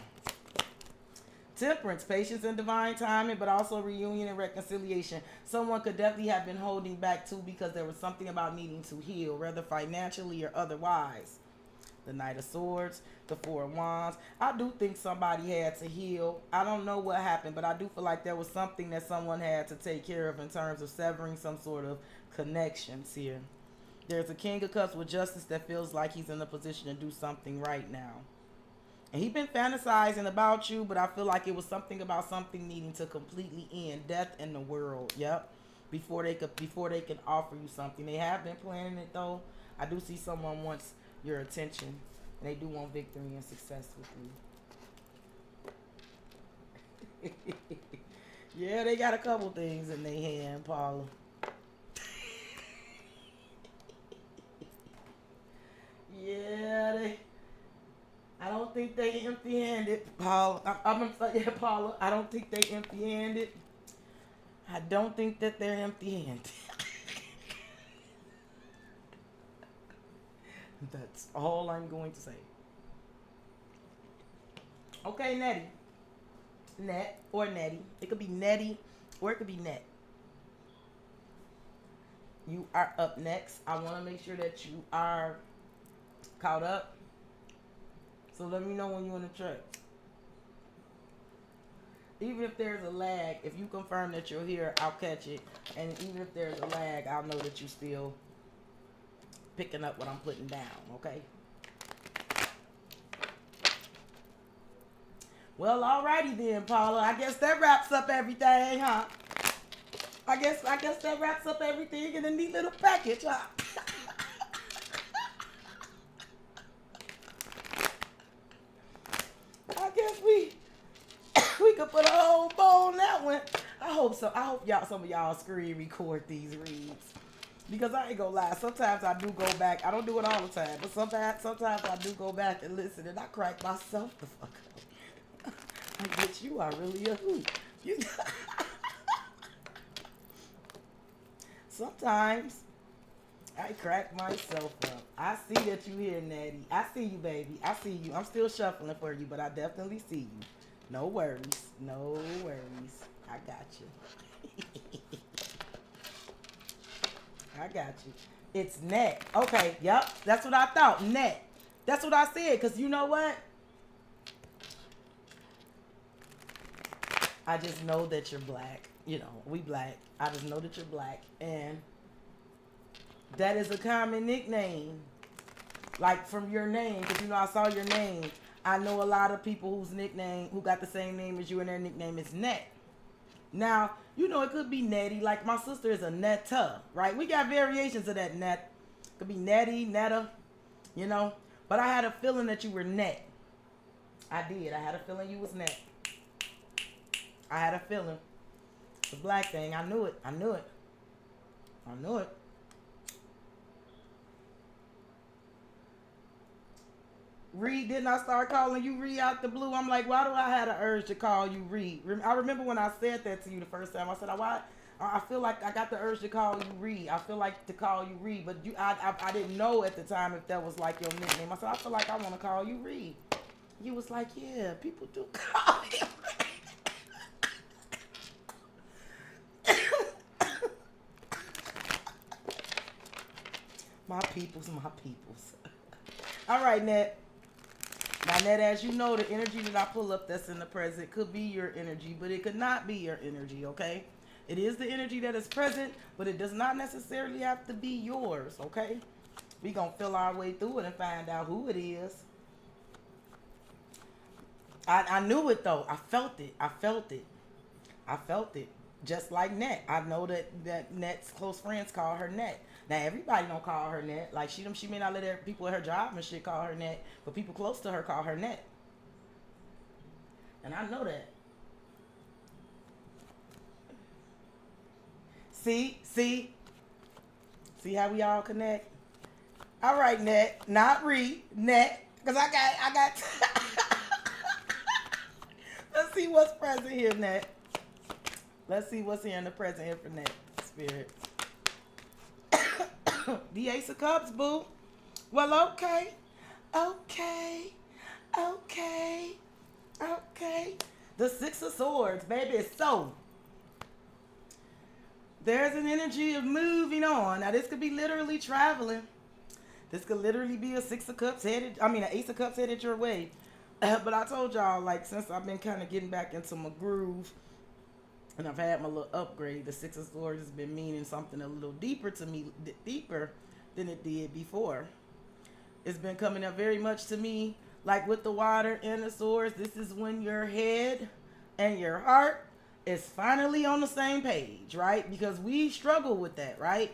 Temperance, patience and divine timing, but also reunion and reconciliation. Someone could definitely have been holding back too because there was something about needing to heal, whether financially or otherwise. The Knight of Swords, the Four of Wands. I do think somebody had to heal. I don't know what happened, but I do feel like there was something that someone had to take care of in terms of severing some sort of connections here. There's a King of Cups with justice that feels like he's in a position to do something right now. And he's been fantasizing about you, but I feel like it was something about something needing to completely end. Death in the world, yep. Before they can offer you something. They have been planning it though. I do see someone wants your attention. And they do want victory and success with you. Yeah, they got a couple things in their hand, Paula. Yeah, I don't think they empty-handed, Paula. Yeah, Paula. I don't think they empty-handed. I don't think that they're empty-handed. That's all I'm going to say. Okay, Nettie. Net or Nettie. It could be Nettie or it could be Net. You are up next. I want to make sure that you are Caught up? So let me know when you're in the track. Even if there's a lag, if you confirm that you're here, I'll catch it. And even if there's a lag, I'll know that you're still picking up what I'm putting down, okay? Well, alrighty then, Paula. I guess that wraps up everything, huh? I guess that wraps up everything in a neat little package, huh? I guess we could put a whole bow on that one. I hope so. I hope some of y'all screen record these reads. Because I ain't gonna lie, sometimes I do go back. I don't do it all the time, but sometimes I do go back and listen, and I crack myself the fuck up. I get you are really a hoot. Sometimes I crack myself up. I see that you here, Natty. I see you, baby. I see you. I'm still shuffling for you, but I definitely see you. No worries. No worries. I got you. I got you. It's net. Okay, yep. That's what I thought. Net. That's what I said, because you know what? I just know that you're black. You know, we black. I just know that you're black. And that is a common nickname. Like from your name, because you know I saw your name. I know a lot of people who got the same name as you, and their nickname is Net. Now, you know, it could be Nettie. Like my sister is a Netta, right? We got variations of that Net. Could be Nettie, Netta, you know. But I had a feeling that you were Net. I did. I had a feeling you was Net. I had a feeling. It's a black thing. I knew it. I knew it. I knew it. Reed, didn't I start calling you Reed out the blue? I'm like, why do I have an urge to call you Reed? I remember when I said that to you the first time. I said, I feel like I got the urge to call you Reed. I feel like to call you Reed, but I didn't know at the time if that was like your nickname. I said, I feel like I want to call you Reed. You was like, yeah, people do call him Reed. My peoples. All right, Ned. Now, Ned, as you know, the energy that I pull up that's in the present could be your energy, but it could not be your energy, okay? It is the energy that is present, but it does not necessarily have to be yours, okay? We're going to feel our way through it and find out who it is. I knew it, though. I felt it. Just like Net. I know that Net's close friends call her Net. Now everybody don't call her Net. Like she may not let people at her job and shit call her Net, but people close to her call her Net. And I know that. See how we all connect. All right, Net, not Net, because I got. Let's see what's present here, Net. Let's see what's here in the present here for Net Spirit. The Ace of Cups, boo. Well, okay. The Six of Swords, baby. So, there's an energy of moving on. Now, this could be literally traveling. This could literally be an Ace of Cups headed your way. But I told y'all, like, since I've been kind of getting back into my groove, and I've had my little upgrade, the Six of Swords has been meaning something a little deeper to me, deeper than it did before. It's been coming up very much to me, like with the water and the swords. This is when your head and your heart is finally on the same page, right? Because we struggle with that, right?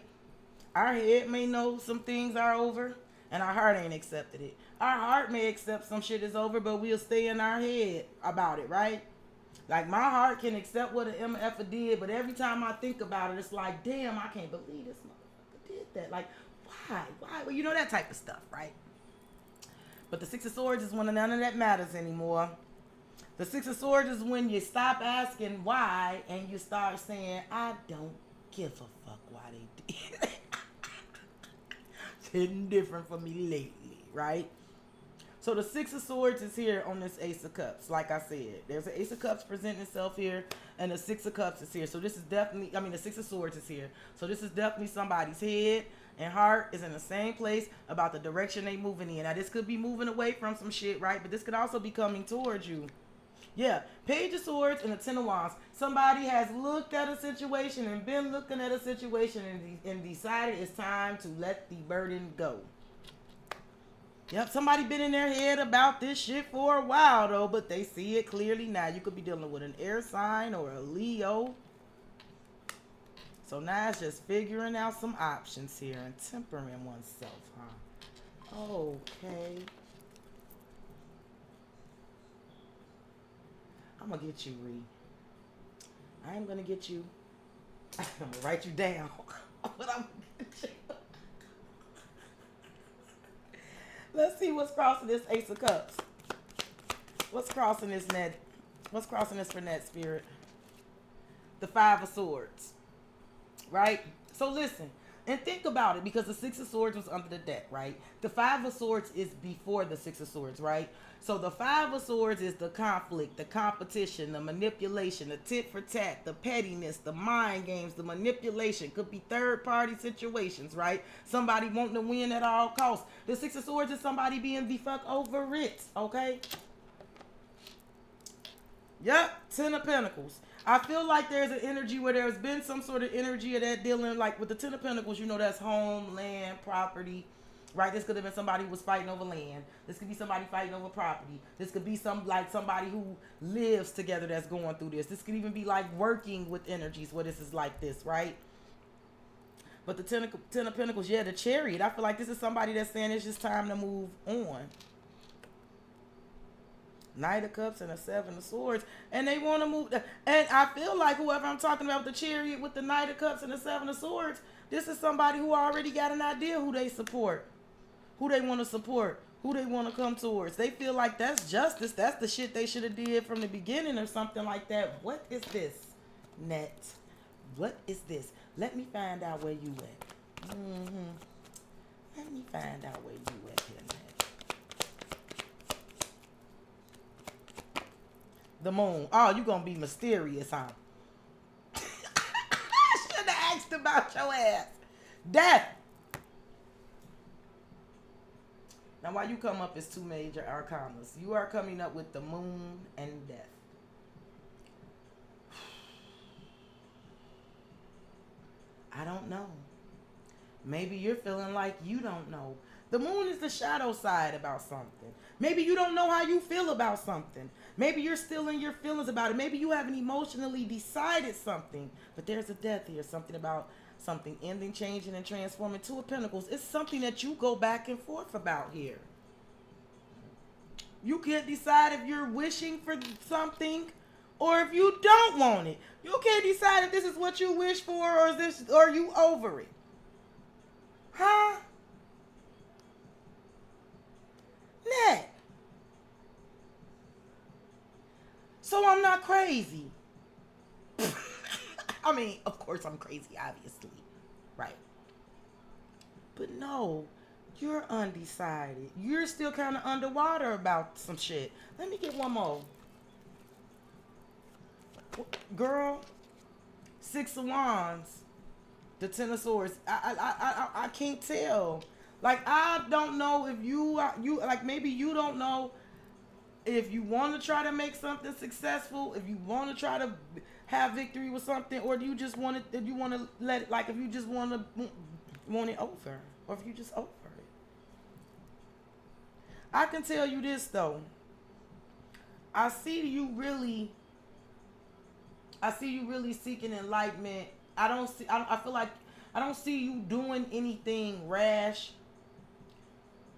Our head may know some things are over, and our heart ain't accepted it. Our heart may accept some shit is over, but we'll stay in our head about it, right? Like, my heart can accept what an MF did, but every time I think about it, it's like, damn, I can't believe this motherfucker did that. Like, why? Well, you know, that type of stuff, right? But the Six of Swords is when none of that matters anymore. The Six of Swords is when you stop asking why and you start saying, I don't give a fuck why they did it. It's hitting different for me lately, right? So the Six of Swords is here on this Ace of Cups. Like I said, there's an Ace of Cups presenting itself here, and the Six of Cups is here. So this is definitely, the Six of Swords is here. So this is definitely somebody's head, and heart is in the same place about the direction they moving in. Now this could be moving away from some shit, right? But this could also be coming towards you. Yeah, Page of Swords and the Ten of Wands. Somebody has looked at a situation and been looking at a situation and decided it's time to let the burden go. Yep, somebody been in their head about this shit for a while though, but they see it clearly now. You could be dealing with an air sign or a Leo. So now it's just figuring out some options here and tempering oneself, huh? Okay. I'm gonna get you, Ree. I am gonna get you. I'm gonna write you down. But I'm gonna get you. Let's see what's crossing this Ace of Cups. What's crossing this net? What's crossing this for net, Spirit? The Five of Swords. Right? So listen. And think about it, because the Six of Swords was under the deck, right? The Five of Swords is before the Six of Swords, right? So the Five of Swords is the conflict, the competition, the manipulation, the tit for tat, the pettiness, the mind games, the manipulation. Could be third party situations, right? Somebody wanting to win at all costs. The Six of Swords is somebody being the fuck over it, okay? Yep, Ten of Pentacles. I feel like there's an energy where there's been some sort of energy of that dealing, like with the Ten of Pentacles, you know, that's home, land, property, right? This could have been somebody who was fighting over land. This could be somebody fighting over property. This could be somebody who lives together that's going through this. This could even be like working with energies where this is like this, right? But the Ten of Pentacles, yeah, the Chariot. I feel like this is somebody that's saying it's just time to move on. Knight of Cups and a Seven of Swords, and they want to move. And I feel like whoever I'm talking about, the Chariot with the Knight of Cups and the Seven of Swords, this is somebody who already got an idea who they support, who they want to support, who they want to come towards. They feel like that's justice. That's the shit they should have did from the beginning or something like that. What is this, Net? What is this? Let me find out where you at. Let me find out where you at here, Net. The Moon. Oh, you gonna be mysterious, huh? I should have asked about your ass. Death. Now, why you come up as two major arcanas? You are coming up with the Moon and Death. I don't know. Maybe you're feeling like you don't know. The Moon is the shadow side about something. Maybe you don't know how you feel about something. Maybe you're still in your feelings about it. Maybe you haven't emotionally decided something. But there's a death here. Something about something ending, changing, and transforming. Two of Pentacles. It's something that you go back and forth about here. You can't decide if you're wishing for something or if you don't want it. You can't decide if this is what you wish for or is this, or you over it. Huh? Net. So I'm not crazy. I mean, of course I'm crazy, obviously. Right. But no, you're undecided. You're still kind of underwater about some shit. Let me get one more. Girl, Six of Wands, the Ten of Swords. I can't tell. Like, I don't know if you like, maybe you don't know if you want to try to make something successful, if you want to try to have victory with something, or do you just want it, if you want to let it, like, if you just want it over, or if you just over it. I can tell you this though. I see you really seeking enlightenment. I feel like I don't see you doing anything rash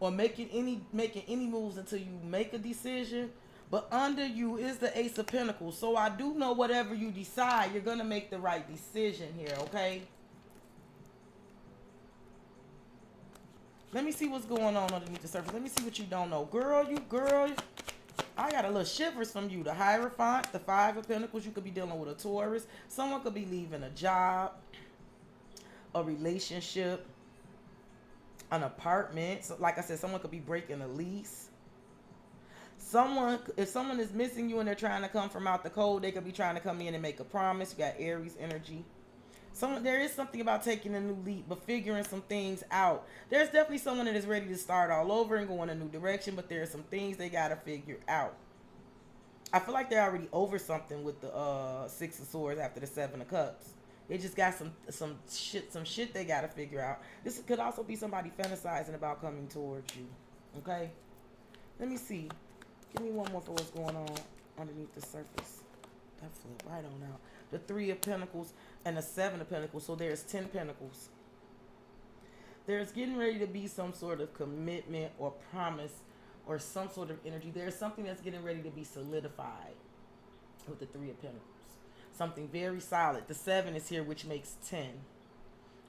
or making any moves until you make a decision. But under you is the Ace of Pentacles. So I do know whatever you decide, you're going to make the right decision here, okay? Let me see what's going on underneath the surface. Let me see what you don't know. Girl, I got a little shivers from you. The Hierophant, the Five of Pentacles. You could be dealing with a Taurus. Someone could be leaving a job, a relationship, an apartment. So, like I said, someone could be breaking a lease. If someone is missing you and they're trying to come from out the cold, they could be trying to come in and make a promise. You got Aries energy. There is something about taking a new leap, but figuring some things out. There's definitely someone that is ready to start all over and go in a new direction, but there are some things they gotta figure out. I feel like they're already over something with the Six of Swords after the Seven of Cups. They just got some shit they gotta figure out. This could also be somebody fantasizing about coming towards you. Okay, let me see. Give me one more for what's going on underneath the surface. That flipped right on out. The Three of Pentacles and the Seven of Pentacles. So there's 10 Pentacles. There's getting ready to be some sort of commitment or promise or some sort of energy. There's something that's getting ready to be solidified with the Three of Pentacles. Something very solid. The 7 is here, which makes 10.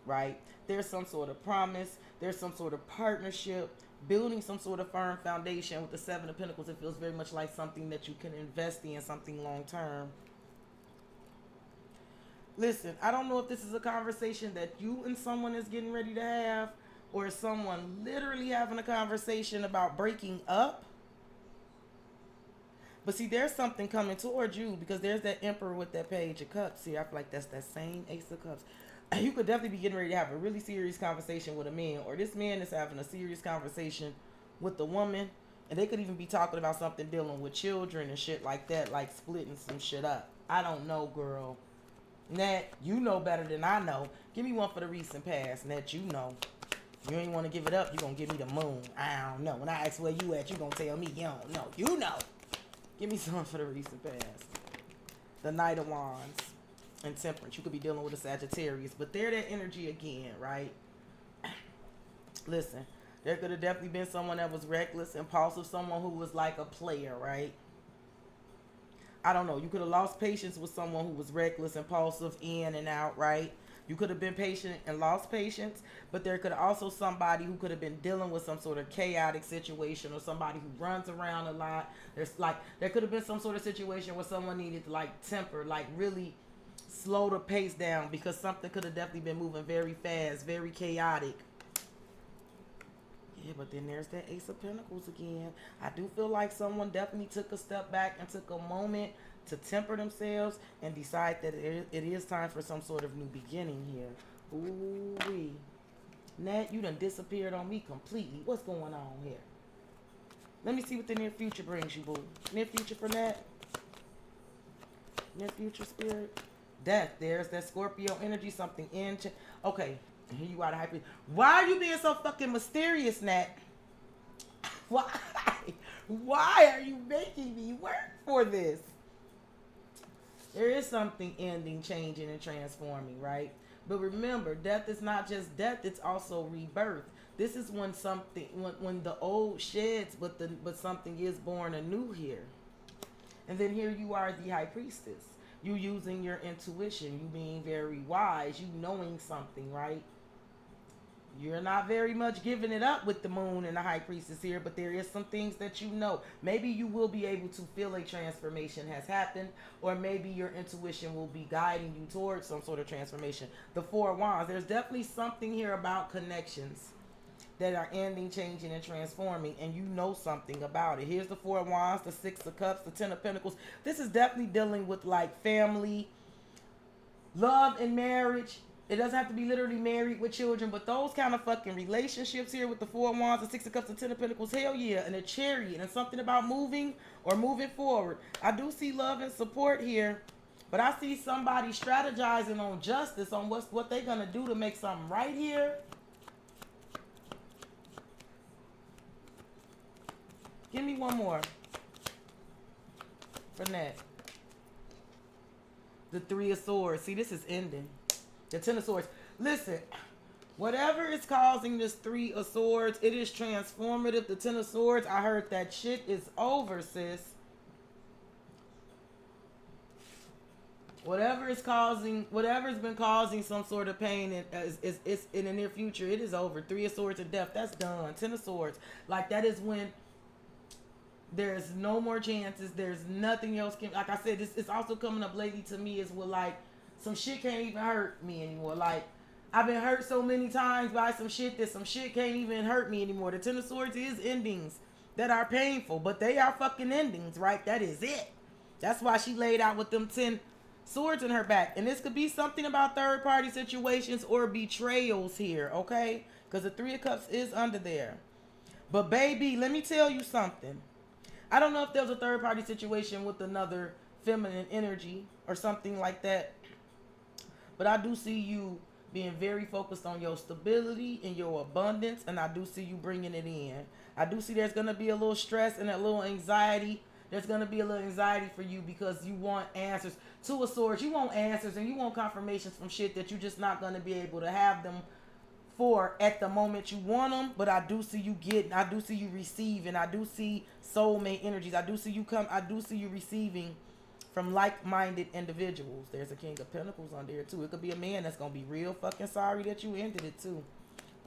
Right? There's some sort of promise. There's some sort of partnership. Building some sort of firm foundation with the Seven of Pentacles. It feels very much like something that you can invest in, something long term. Listen, I don't know if this is a conversation that you and someone is getting ready to have, or is someone literally having a conversation about breaking up. But see, there's something coming towards you because there's that Emperor with that Page of Cups here. I feel like that's that same Ace of Cups. You could definitely be getting ready to have a really serious conversation with a man, or this man is having a serious conversation with the woman, and they could even be talking about something dealing with children and shit like that, like splitting some shit up. I don't know, girl. Nat, you know better than I know. Give me one for the recent past. Nat, you know. If you ain't want to give it up, you going to give me the moon. I don't know. When I ask where you at, you going to tell me you don't know. You know. Give me some for the recent past. The Knight of Wands and Temperance. You could be dealing with a Sagittarius. But they're that energy again, right? Listen, there could have definitely been someone that was reckless, impulsive, someone who was like a player, right? I don't know. You could have lost patience with someone who was reckless, impulsive, in and out, right? You could have been patient and lost patience, but there could also somebody who could have been dealing with some sort of chaotic situation, or somebody who runs around a lot. There could have been some sort of situation where someone needed to like temper, like really slow the pace down, because something could have definitely been moving very fast, very chaotic. Yeah, but then there's that Ace of Pentacles again. I do feel like someone definitely took a step back and took a moment to temper themselves and decide that it is time for some sort of new beginning here. Ooh-wee. Nat, you done disappeared on me completely. What's going on here? Let me see what the near future brings you, boo. Near future for Nat? Near future, spirit? Death. There's that Scorpio energy, something in. Okay. Here you are, the hyper. Why are you being so fucking mysterious, Nat? Why? Why are you making me work for this? There is something ending, changing, and transforming, right? But remember, death is not just death; it's also rebirth. This is when when the old sheds, but something is born anew here. And then here you are, the High Priestess. You using your intuition, you being very wise, you knowing something, right? You're not very much giving it up with the Moon and the High Priestess here, but there is some things that you know. Maybe you will be able to feel a transformation has happened, or maybe your intuition will be guiding you towards some sort of transformation. The Four of Wands, there's definitely something here about connections that are ending, changing, and transforming, and you know something about it. Here's the Four of Wands, the Six of Cups, the Ten of Pentacles. This is definitely dealing with like family, love, and marriage. It doesn't have to be literally married with children, but those kind of fucking relationships here with the Four of Wands, the Six of Cups, the Ten of Pentacles, hell yeah, and a Chariot, and something about moving or moving forward. I do see love and support here, but I see somebody strategizing on justice, on what they're gonna do to make something right here. Give me one more for Nat. The Three of Swords. See, this is ending. The Ten of Swords. Listen, whatever is causing this Three of Swords, it is transformative. The Ten of Swords, I heard that shit is over, sis. Whatever's been causing some sort of pain is in the near future, it is over. Three of Swords and death, that's done. Ten of Swords, like that is when there's no more chances. There's nothing else can. Like I said, it's also coming up lately to me is with like some shit can't even hurt me anymore. Like I've been hurt so many times by some shit that some shit can't even hurt me anymore. The Ten of Swords is endings that are painful, but they are fucking endings, right? That is it. That's why she laid out with them 10 Swords in her back. And this could be something about third party situations or betrayals here, okay? Because the Three of Cups is under there. But baby, let me tell you something. I don't know if there was a third party situation with another feminine energy or something like that. But I do see you being very focused on your stability and your abundance. And I do see you bringing it in. I do see there's going to be a little stress and a little anxiety. There's going to be a little anxiety for you because you want answers. Two of Swords, you want answers and you want confirmations from shit that you're just not going to be able to have them for at the moment you want them. But I do see you getting, I do see you receiving, I do see soulmate energies. I do see you receiving from like-minded individuals. There's a King of Pentacles on there too. It could be a man that's going to be real fucking sorry that you ended it too.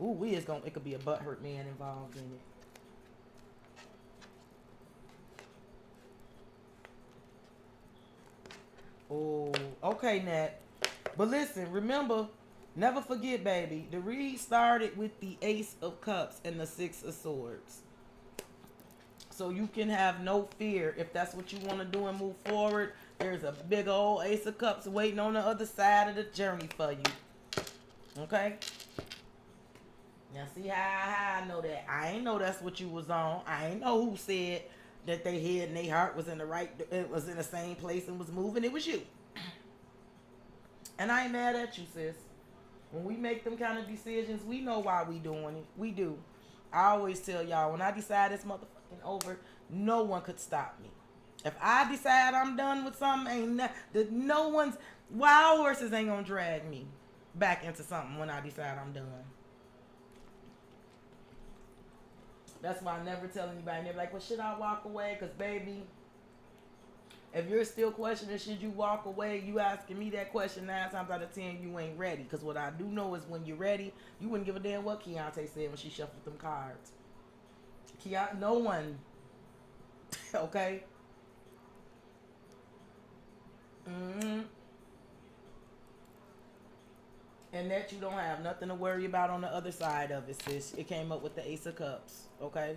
Ooh, it could be a butthurt man involved in it. Oh, okay, Nat. But listen, remember, never forget, baby, the read started with the Ace of Cups and the Six of Swords. So you can have no fear if that's what you want to do and move forward. There's a big old Ace of Cups waiting on the other side of the journey for you. Okay? Now see how I know that. I ain't know that's what you was on. I ain't know who said that they head and their heart was in the right, it was in the same place and was moving. It was you. And I ain't mad at you, sis. When we make them kind of decisions, we know why we doing it. We do. I always tell y'all, when I decide it's motherfucking over, no one could stop me. If I decide I'm done with something, no one's, wild horses ain't gonna drag me back into something when I decide I'm done. That's why I never tell anybody. And they're like, well, should I walk away? Because, baby, if you're still questioning, should you walk away? You asking me that question 9 times out of 10, you ain't ready. Because what I do know is when you're ready, you wouldn't give a damn what Keontae said when she shuffled them cards. No one. Okay? Mm-hmm. And that you don't have nothing to worry about on the other side of it, sis. It came up with the Ace of Cups. Okay?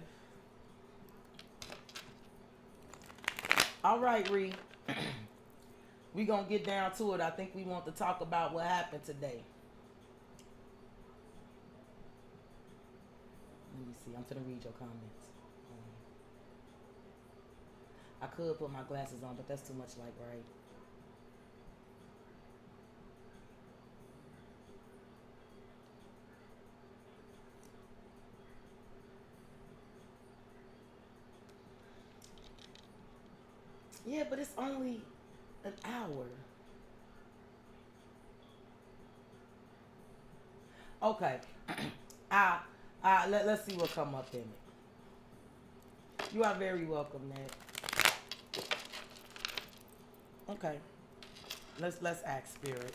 All right, Ree. We gonna get down to it. I think we want to talk about what happened today. Let me see. I'm finna read your comments. I could put my glasses on, but that's too much light, right? Yeah, but it's only an hour. Okay. Let's see what come up in it. You are very welcome, Ned. Okay. Let's ask Spirit.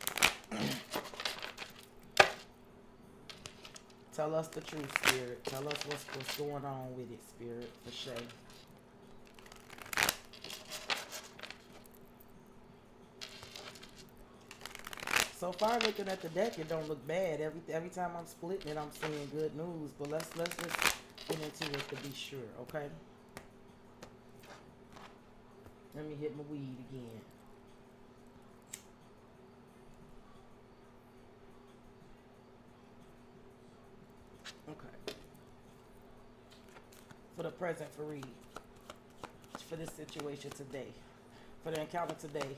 Tell us the truth, Spirit. Tell us what's going on with it, Spirit, for sure. So far, looking at the deck, it don't look bad. Every time I'm splitting it, I'm seeing good news. But let's just get into it to be sure, okay? Let me hit my weed again. Okay. For the present, for Reed. For this situation today. For the encounter today.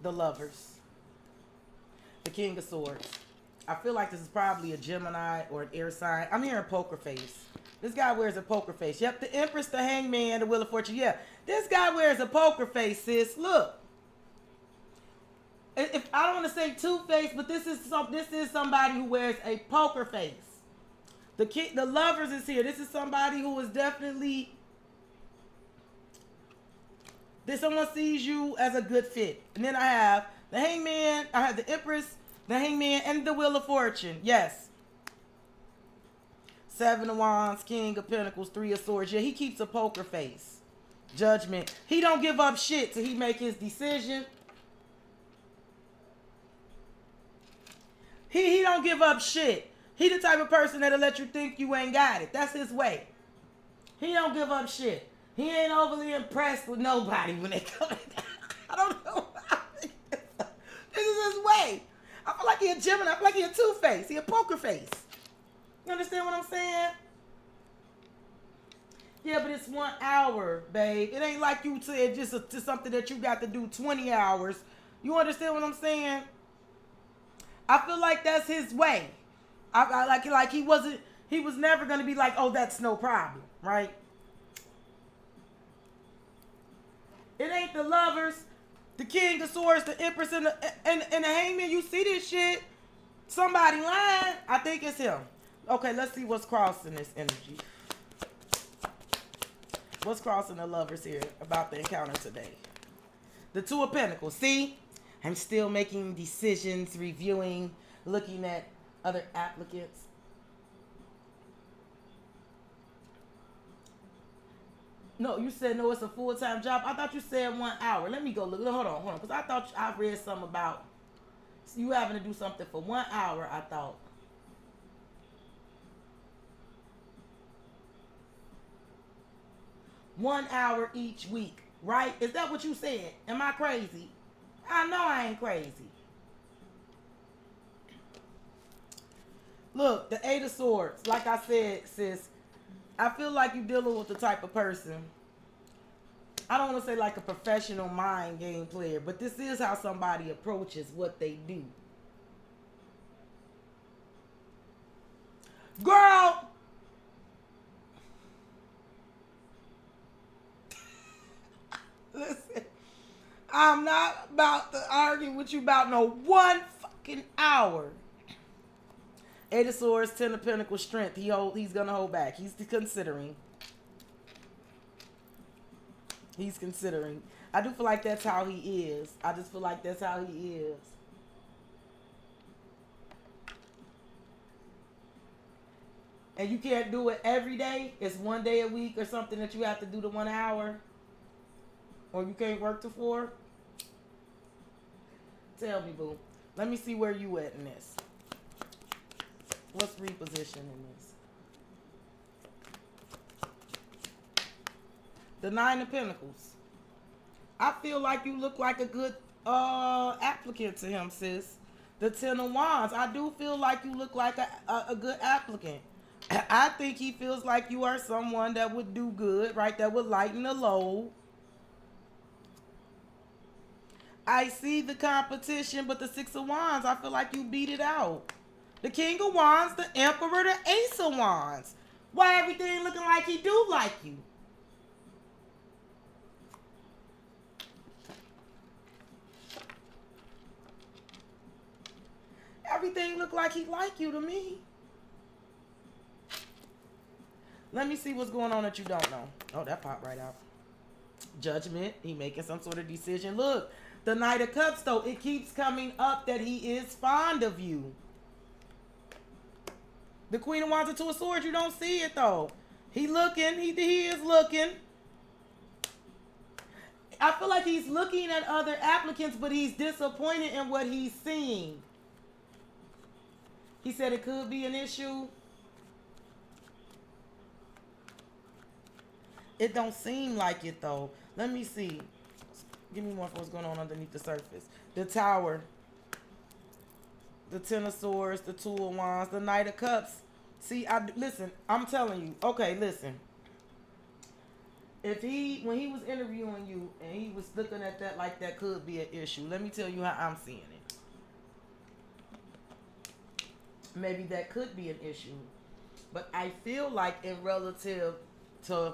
The Lovers. The King of Swords. I feel like this is probably a Gemini or an air sign. I'm hearing poker face. This guy wears a poker face. Yep, the Empress, the Hangman, the Wheel of Fortune. Yeah, this guy wears a poker face, sis. Look. If I don't want to say two-faced, but this is somebody who wears a poker face. The Lovers is here. This is somebody who is definitely... someone sees you as a good fit. And then I have the Hangman, I have the Empress, the Hangman, and the Wheel of Fortune. Yes. 7 of Wands, King of Pentacles, 3 of Swords. Yeah, he keeps a poker face. Judgment. He don't give up shit till he make his decision. He don't give up shit. He the type of person that'll let you think you ain't got it. That's his way. He don't give up shit. He ain't overly impressed with nobody when they come. I don't his way. I feel like he a Gemini. I feel like he a two-face. He a poker face. You understand what I'm saying? Yeah, but it's 1 hour, babe. It ain't like you said just something that you got to do 20 hours. You understand what I'm saying? I feel like that's his way. I like he wasn't. He was never gonna be like, oh, that's no problem, right? It ain't the lovers, the king of swords, the empress, and the hangman. You see this shit? Somebody lying. I think it's him. Okay, let's see what's crossing this energy. What's crossing the lovers here about the encounter today? The Two of Pentacles. See? I'm still making decisions, reviewing, looking at other applicants. No, you said no, it's a full-time job. I thought you said 1 hour. Let me go look. Hold on. Because I thought I read something about you having to do something for 1 hour, I thought. One hour each week, right? Is that what you said? Am I crazy? I know I ain't crazy. Look, the Eight of Swords. Like I said, sis, I feel like you're dealing with the type of person. I don't want to say like a professional mind game player, but this is how somebody approaches what they do. Girl! Listen, I'm not about to argue with you about no 1 fucking hour. Eight of Swords, Ten of Pentacles, strength. He's gonna hold back. He's considering. He's considering. I do feel like that's how he is. I just feel like that's how he is. And you can't do it every day. It's 1 day a week or something that you have to do the 1 hour. Or you can't work to 4. Tell me, boo. Let me see where you at in this. What's repositioning this? The Nine of Pentacles. I feel like you look like a good applicant to him, sis. The Ten of Wands. I do feel like you look like a good applicant. I think he feels like you are someone that would do good, right? That would lighten the load. I see the competition, but the Six of Wands, I feel like you beat it out. The King of Wands, the Emperor, the Ace of Wands. Why everything looking like he do like you? Everything look like he like you to me. Let me see what's going on that you don't know. Oh, that popped right out. Judgment. He making some sort of decision. Look, the Knight of Cups, though, it keeps coming up that he is fond of you. The Queen of Wands and Two of Swords, you don't see it, though. He looking. He is looking. I feel like he's looking at other applicants, but he's disappointed in what he's seeing. He said it could be an issue. It don't seem like it, though. Let me see. Give me more for what's going on underneath the surface. The Tower. The Ten of Swords. The Two of Wands. The Knight of Cups. See, listen, I'm telling you. Okay, listen. When he was interviewing you and he was looking at that like that could be an issue, let me tell you how I'm seeing it. Maybe that could be an issue. But I feel like in relative to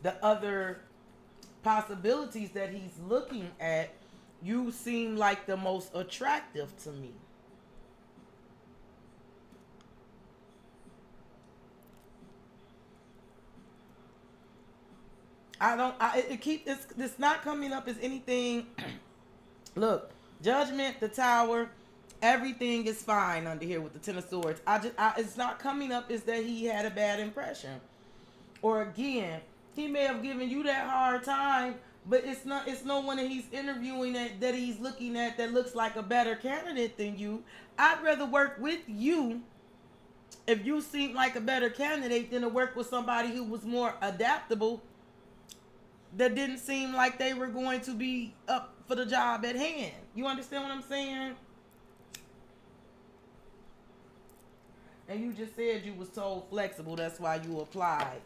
the other possibilities that he's looking at, you seem like the most attractive to me. It's not coming up as anything. Look, Judgment, the Tower, everything is fine under here with the Ten of Swords. It's not coming up as that he had a bad impression. Or again, he may have given you that hard time, but it's no one that he's interviewing that he's looking at that looks like a better candidate than you. I'd rather work with you if you seem like a better candidate than to work with somebody who was more adaptable that didn't seem like they were going to be up for the job at hand. You understand what I'm saying? And you just said you was told flexible. That's why you applied.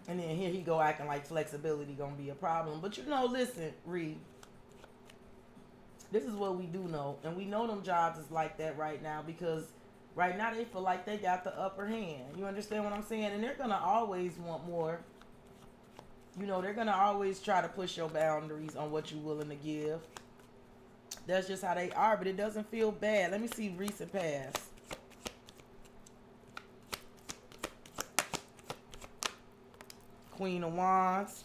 And then here he go acting like flexibility gonna be a problem. But you know, listen, Reed. This is what we do know. And we know them jobs is like that right now because right now they feel like they got the upper hand. You understand what I'm saying? And they're gonna always want more. You know, they're gonna always try to push your boundaries on what you're willing to give. That's just how they are, but it doesn't feel bad. Let me see recent past. Queen of Wands,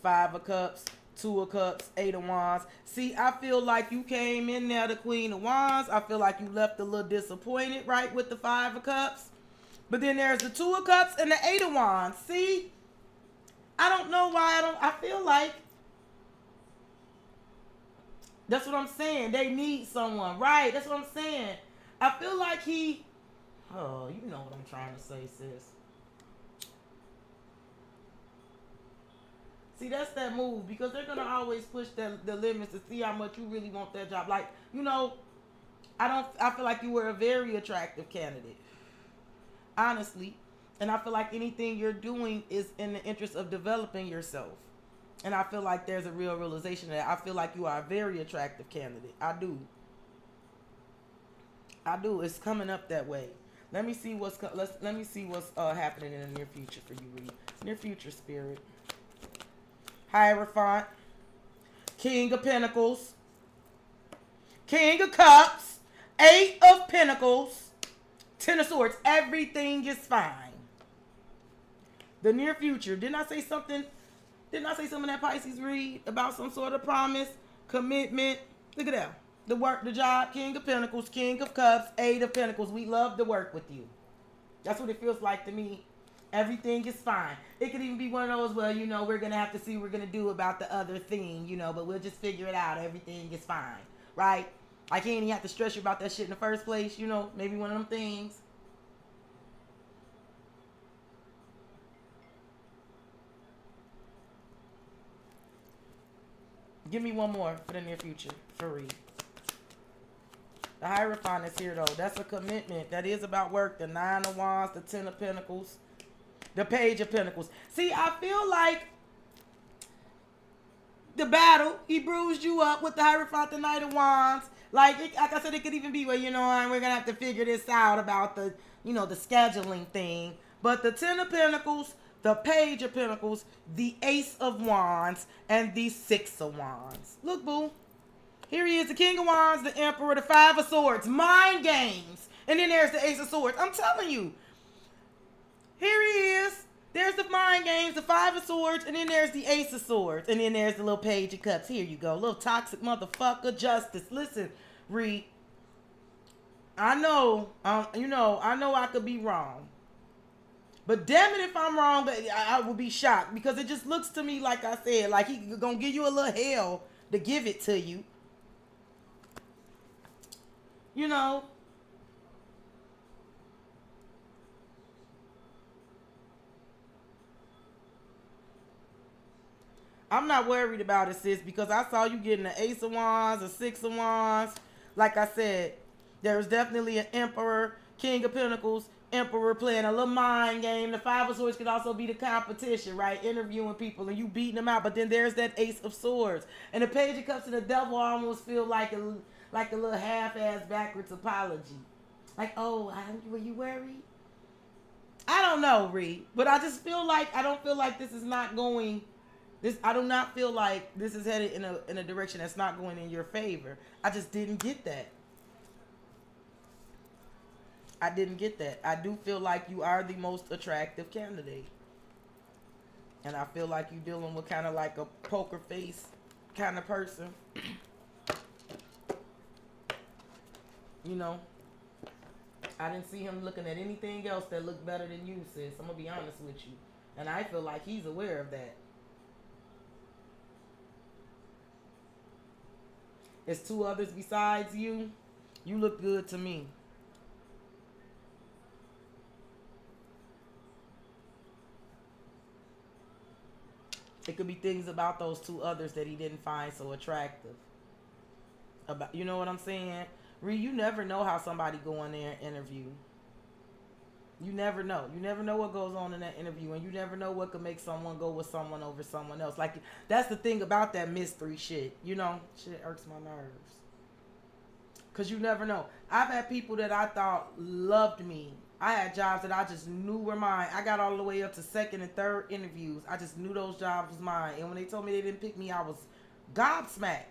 Five of Cups, Two of Cups, Eight of Wands. See, I feel like you came in there, the Queen of Wands. I feel like you left a little disappointed, right, with the Five of Cups. But then there's the Two of Cups and the Eight of Wands. See, I don't know why I feel like that's what I'm saying. They need someone, right? That's what I'm saying. I feel like oh, you know what I'm trying to say, sis. See, that's that move because they're gonna always push the limits to see how much you really want that job. Like, you know, I feel like you were a very attractive candidate, honestly, and I feel like anything you're doing is in the interest of developing yourself, and I feel like there's a real realization that I feel like you are a very attractive candidate. I do. It's coming up that way. Let me see what's happening in the near future for you, Reed. Near future, spirit. Hierophant, King of Pentacles, King of Cups, Eight of Pentacles, Ten of Swords. Everything is fine. The near future. Didn't I say something in that Pisces read about some sort of promise, commitment? Look at that. The work, the job, King of Pentacles, King of Cups, Eight of Pentacles. We love to work with you. That's what it feels like to me. Everything is fine. It could even be one of those, well, you know, we're going to have to see what we're going to do about the other thing, you know, but we'll just figure it out. Everything is fine, right? I can't even have to stress you about that shit in the first place, you know, maybe one of them things. Give me one more for the near future, for Reed. The Hierophant is here, though. That's a commitment. That is about work. The Nine of Wands, the Ten of Pentacles, the Page of Pentacles. See, I feel like the battle, he bruised you up with the Hierophant, the Knight of Wands. Like I said, it could even be where, you know, we're going to have to figure this out about the, you know, the scheduling thing. But the Ten of Pentacles, the Page of Pentacles, the Ace of Wands, and the Six of Wands. Look, boo. Here he is, the King of Wands, the Emperor, the Five of Swords. Mind games. And then there's the Ace of Swords. I'm telling you. Here he is. There's the mind games, the Five of Swords, and then there's the Ace of Swords. And then there's the little Page of Cups. Here you go. Little toxic motherfucker justice. Listen, Reed. I know I could be wrong. But damn it if I'm wrong, but I would be shocked. Because it just looks to me, like I said, like he gonna give you a little hell to give it to you. You know. I'm not worried about it, sis, because I saw you getting the Ace of Wands, a Six of Wands. Like I said, there's definitely an Emperor, King of Pentacles, Emperor playing a little mind game. The Five of Swords could also be the competition, right? Interviewing people and you beating them out. But then there's that Ace of Swords. And the Page of Cups and the Devil almost feel like a little half-ass backwards apology. Like, oh, were you worried? I don't know, Reed. But I just feel like, I don't feel like this is not going... I do not feel like this is headed in a direction that's not going in your favor. I just didn't get that. I didn't get that. I do feel like you are the most attractive candidate. And I feel like you're dealing with kind of like a poker face kind of person. You know, I didn't see him looking at anything else that looked better than you, sis. I'm going to be honest with you. And I feel like he's aware of that. There's two others besides you. You look good to me. It could be things about those two others that he didn't find so attractive. About, you know what I'm saying? Ree, you never know how somebody go in there and interview. You never know. You never know what goes on in that interview, and you never know what could make someone go with someone over someone else. Like, that's the thing about that mystery shit. You know, shit irks my nerves. Cause you never know. I've had people that I thought loved me. I had jobs that I just knew were mine. I got all the way up to second and third interviews. I just knew those jobs was mine. And when they told me they didn't pick me, I was gobsmacked.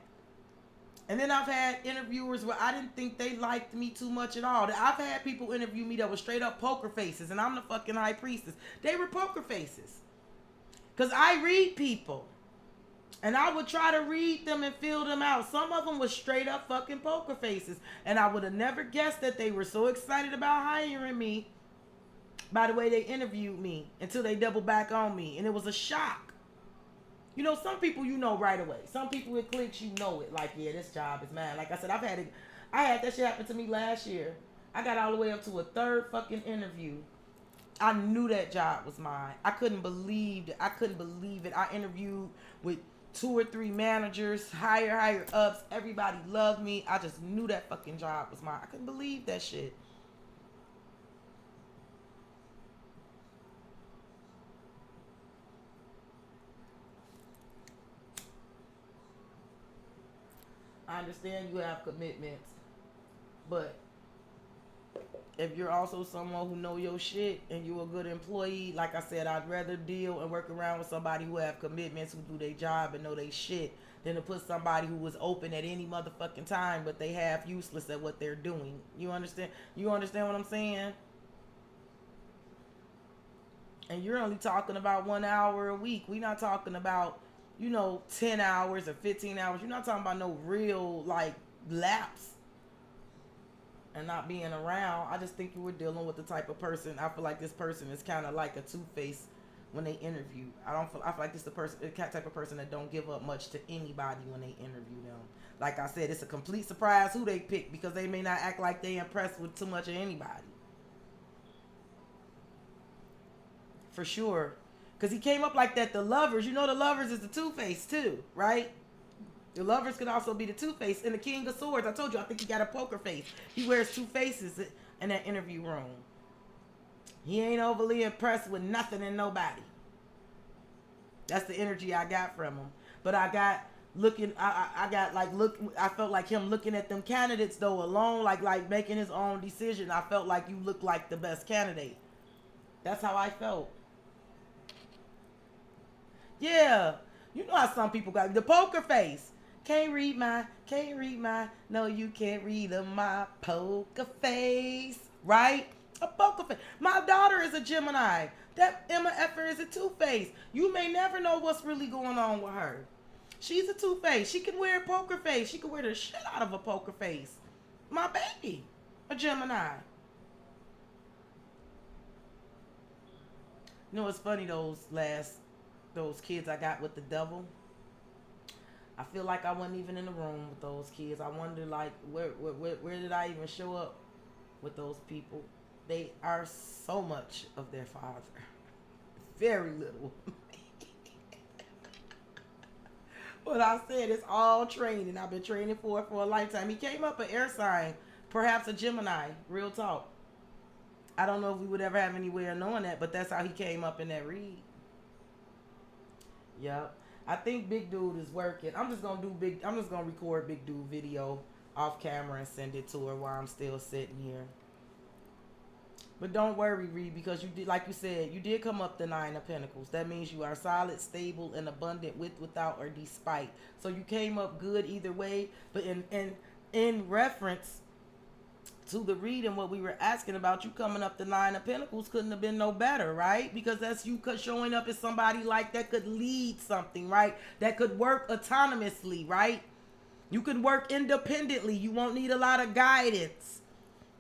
And then I've had interviewers where I didn't think they liked me too much at all. I've had people interview me that were straight up poker faces, and I'm the fucking high priestess. They were poker faces. Because I read people. And I would try to read them and feel them out. Some of them were straight up fucking poker faces. And I would have never guessed that they were so excited about hiring me by the way they interviewed me until they doubled back on me. And it was a shock. You know, some people you know right away. Some people it clicks, you know it. Like, yeah, this job is mine. Like I said, I had that shit happen to me last year. I got all the way up to a third fucking interview. I knew that job was mine. I couldn't believe it. I interviewed with 2 or 3 managers, higher ups. Everybody loved me. I just knew that fucking job was mine. I couldn't believe that shit. I understand you have commitments, but if you're also someone who know your shit and you're a good employee, like I said, I'd rather deal and work around with somebody who have commitments, who do their job and know they shit, than to put somebody who was open at any motherfucking time, but they half useless at what they're doing. You understand? You understand what I'm saying? And you're only talking about 1 hour a week. We're not talking about, 10 hours or 15 hours. You're not talking about no real, lapse and not being around. I just think you were dealing with the type of person. I feel like this person is kind of like a two-faced when they interview. I feel like this the type of person that don't give up much to anybody when they interview them. Like I said, it's a complete surprise who they pick because they may not act like they impressed with too much of anybody. For sure. Because he came up like that. The Lovers, the Lovers is the Two-Face too, right? The Lovers could also be the Two-Face. And the King of Swords, I told you, I think he got a poker face. He wears 2 faces in that interview room. He ain't overly impressed with nothing and nobody. That's the energy I got from him. But I felt like him looking at them candidates though alone, like making his own decision. I felt like you looked like the best candidate. That's how I felt. Yeah. You know how some people got the poker face. Can't read my, no, you can't read my poker face. Right? A poker face. My daughter is a Gemini. That Emma Effer is a Two-Face. You may never know what's really going on with her. She's a Two-Face. She can wear a poker face. She can wear the shit out of a poker face. My baby, a Gemini. You know what's funny, those kids I got with the devil? I feel like I wasn't even in the room with those kids. I wonder, where did I even show up with those people? They are so much of their father. Very little. What I said is all training. I've been training for it for a lifetime. He came up an air sign, perhaps a Gemini. Real talk. I don't know if we would ever have any way of knowing that, but that's how he came up in that read. Yep. I think Big Dude is working. I'm just gonna record Big Dude video off camera and send it to her while I'm still sitting here. But don't worry, Reed, because you did, like you said, you did come up the 9 of Pentacles. That means you are solid, stable, and abundant with, without, or despite. So you came up good either way. But in reference to the reading, what we were asking about, you coming up the 9 of Pentacles couldn't have been no better, right? Because that's you showing up as somebody like that could lead something, right? That could work autonomously, right? You can work independently. You won't need a lot of guidance,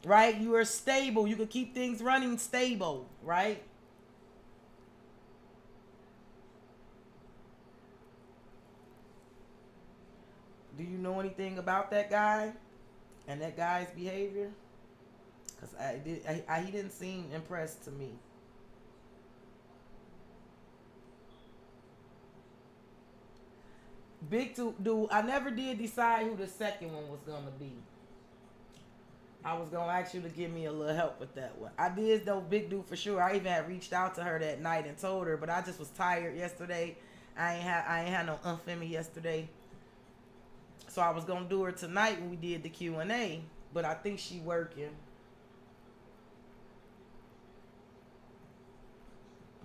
right? You are stable. You can keep things running stable, right? Do you know anything about that guy and that guy's behavior? Because he didn't seem impressed to me. Big dude, I never did decide who the second one was gonna be. I was gonna ask you to give me a little help with that one. I did know Big Dude for sure. I even had reached out to her that night and told her, but I just was tired yesterday. I ain't had no in me yesterday, so I was gonna do her tonight when we did the Q&A. But I think she working.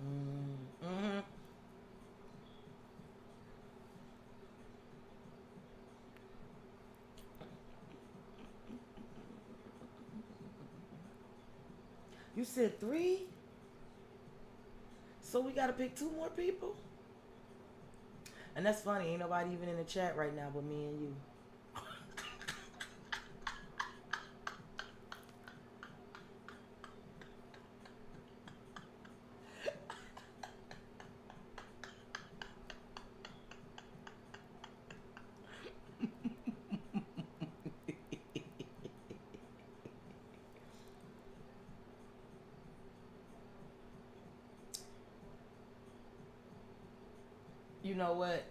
Mm-hmm. You said three, so we gotta pick two more people. And that's funny. Ain't nobody even in the chat right now but me and you. You know what?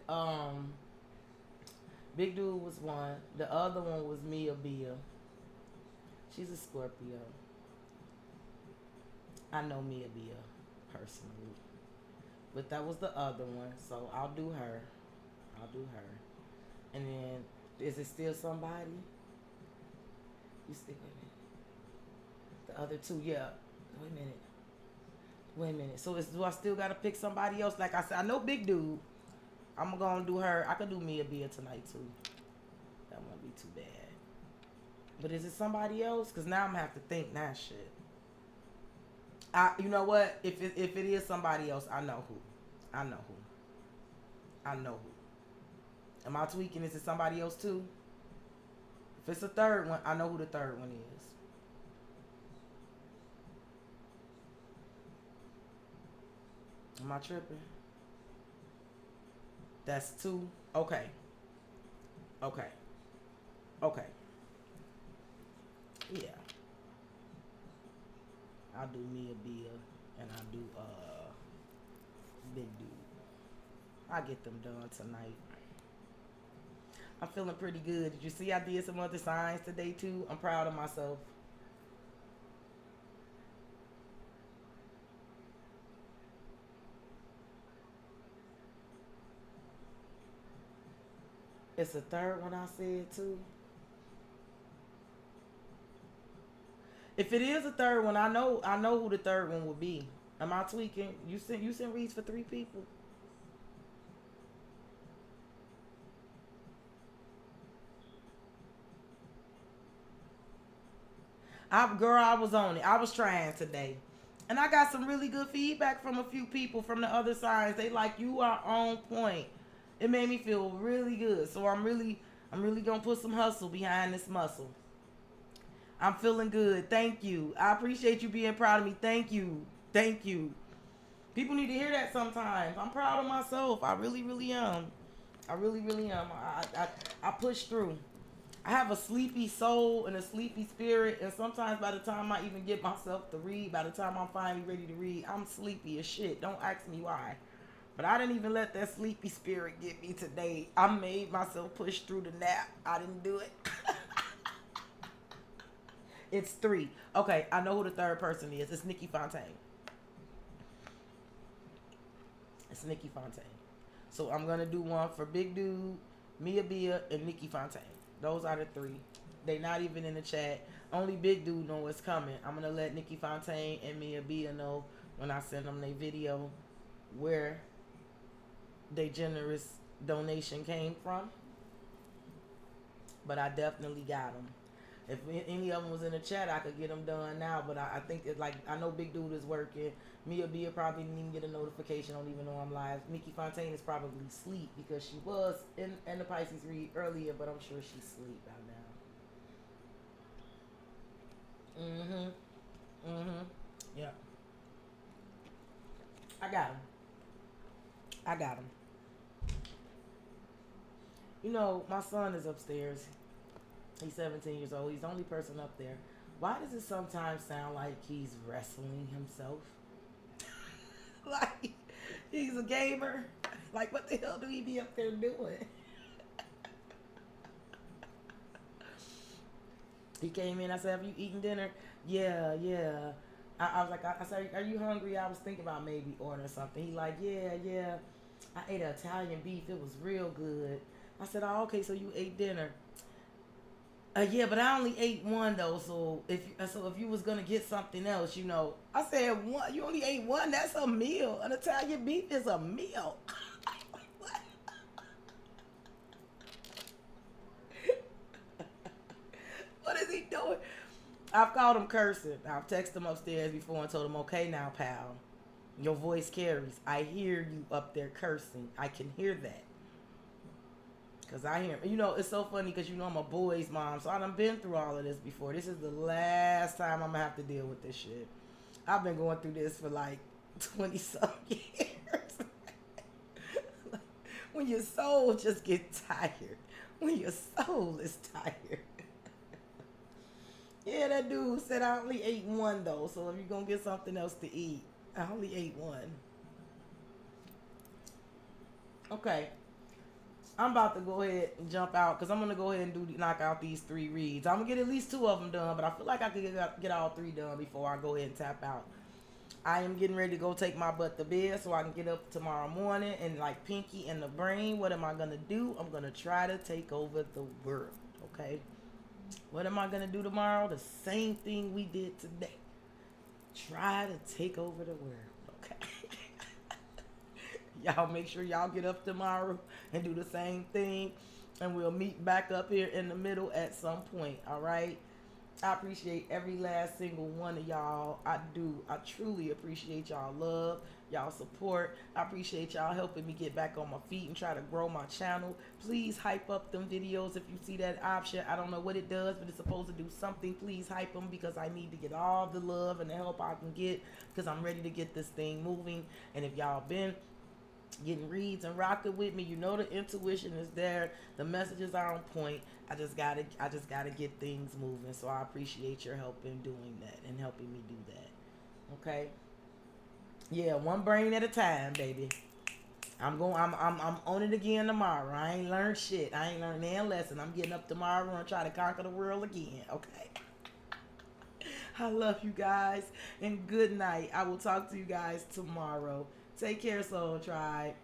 Big Dude was one. The other one was Mia Bia. She's a Scorpio. I know Mia Bia personally. But that was the other one. So I'll do her. I'll do her. And then, is it still somebody? You still, wait a minute. The other two, yeah. Wait a minute. Wait a minute. So do I still got to pick somebody else? Like I said, I know Big Dude. I'm going to do her. I could do Mia Bia tonight too. That won't be too bad. But is it somebody else? Because now I'm going to have to think that shit. You know what? If it is somebody else, I know who. I know who. I know who. Am I tweaking? Is it somebody else too? If it's a third one, I know who the third one is. Am I tripping? That's two. Okay. Okay. Okay. Yeah. I'll do Mia Bia and I'll do Big Dude. I'll get them done tonight. I'm feeling pretty good. Did you see I did some other signs today too? I'm proud of myself. It's the third one I said too. If it is a third one, I know who the third one will be. Am I tweaking? You sent reads for three people. I was on it. I was trying today. And I got some really good feedback from a few people from the other sides. They like you are on point. It made me feel really good. So I'm really gonna put some hustle behind this muscle. I'm feeling good. Thank you. I appreciate you being proud of me. Thank you. Thank you. People need to hear that sometimes. I'm proud of myself. I really, really am. I really, really am. I push through. I have a sleepy soul and a sleepy spirit, and sometimes by the time I even get myself to read, by the time I'm finally ready to read, I'm sleepy as shit. Don't ask me why. But I didn't even let that sleepy spirit get me today. I made myself push through the nap. I didn't do it. It's three. Okay, I know who the third person is. It's Nikki Fontaine. It's Nikki Fontaine. So I'm gonna do one for Big Dude, Mia Bia, and Nikki Fontaine. Those are the three. They not even in the chat. Only Big Dude know what's coming. I'm gonna let Nikki Fontaine and Mia Bia know when I send them their video where they generous donation came from. But I definitely got them. If any of them was in the chat, I could get them done now. But I think it's like, I know Big Dude is working. Mia Bia probably didn't even get a notification. Don't even know I'm live. Nikki Fontaine is probably asleep because she was in the Pisces read earlier, but I'm sure she's asleep by now. Yeah. I got him. I got him. You know, my son is upstairs. He's 17 years old. He's the only person up there. Why does it sometimes sound like he's wrestling himself? Like, he's a gamer. Like, what the hell do he be up there doing? He came in. I said, "Have you eaten dinner?" Yeah, yeah. I was like, I said, "Are you hungry?" I was thinking about maybe ordering something. He like, "Yeah, yeah. I ate an Italian beef. It was real good." I said, "Oh, okay. So you ate dinner?" Yeah, but I only ate one though. So if you was gonna get something else, I said one. You only ate one. That's a meal. An Italian beef is a meal. What? What is he doing? I've called him cursing. I've texted him upstairs before and told him, "Okay, now, pal, your voice carries. I hear you up there cursing. I can hear that." Cause I hear, it's so funny because I'm a boy's mom, so I done been through all of this before. This is the last time I'm gonna have to deal with this shit. I've been going through this for like 20 some years. When your soul just gets tired, when your soul is tired. Yeah, that dude said I only ate one though, so if you're gonna get something else to eat, I only ate one. Okay. I'm about to go ahead and jump out because I'm gonna go ahead and knock out these 3 reads. I'm gonna get at least 2 of them done, but I feel like I could get all 3 done before I go ahead and tap out. I am getting ready to go take my butt to bed so I can get up tomorrow morning and like Pinky in the brain. What am I gonna do? I'm gonna try to take over the world. Okay. What am I gonna do tomorrow? The same thing we did today. Try to take over the world. Okay. Y'all make sure y'all get up tomorrow and do the same thing. And we'll meet back up here in the middle at some point. All right. I appreciate every last single one of y'all. I do. I truly appreciate y'all love, y'all support. I appreciate y'all helping me get back on my feet and try to grow my channel. Please hype up them videos if you see that option. I don't know what it does, but it's supposed to do something. Please hype them because I need to get all the love and the help I can get because I'm ready to get this thing moving. And if y'all been getting reads and rocking with me, the intuition is there, the messages are on point. I just gotta get things moving. So I appreciate your help in doing that and helping me do that. Okay. Yeah, one brain at a time, baby. I'm on it again tomorrow. I ain't learned shit. I ain't learned any lesson. I'm getting up tomorrow and try to conquer the world again. Okay. I love you guys and good night. I will talk to you guys tomorrow. Take care, Soul Tribe.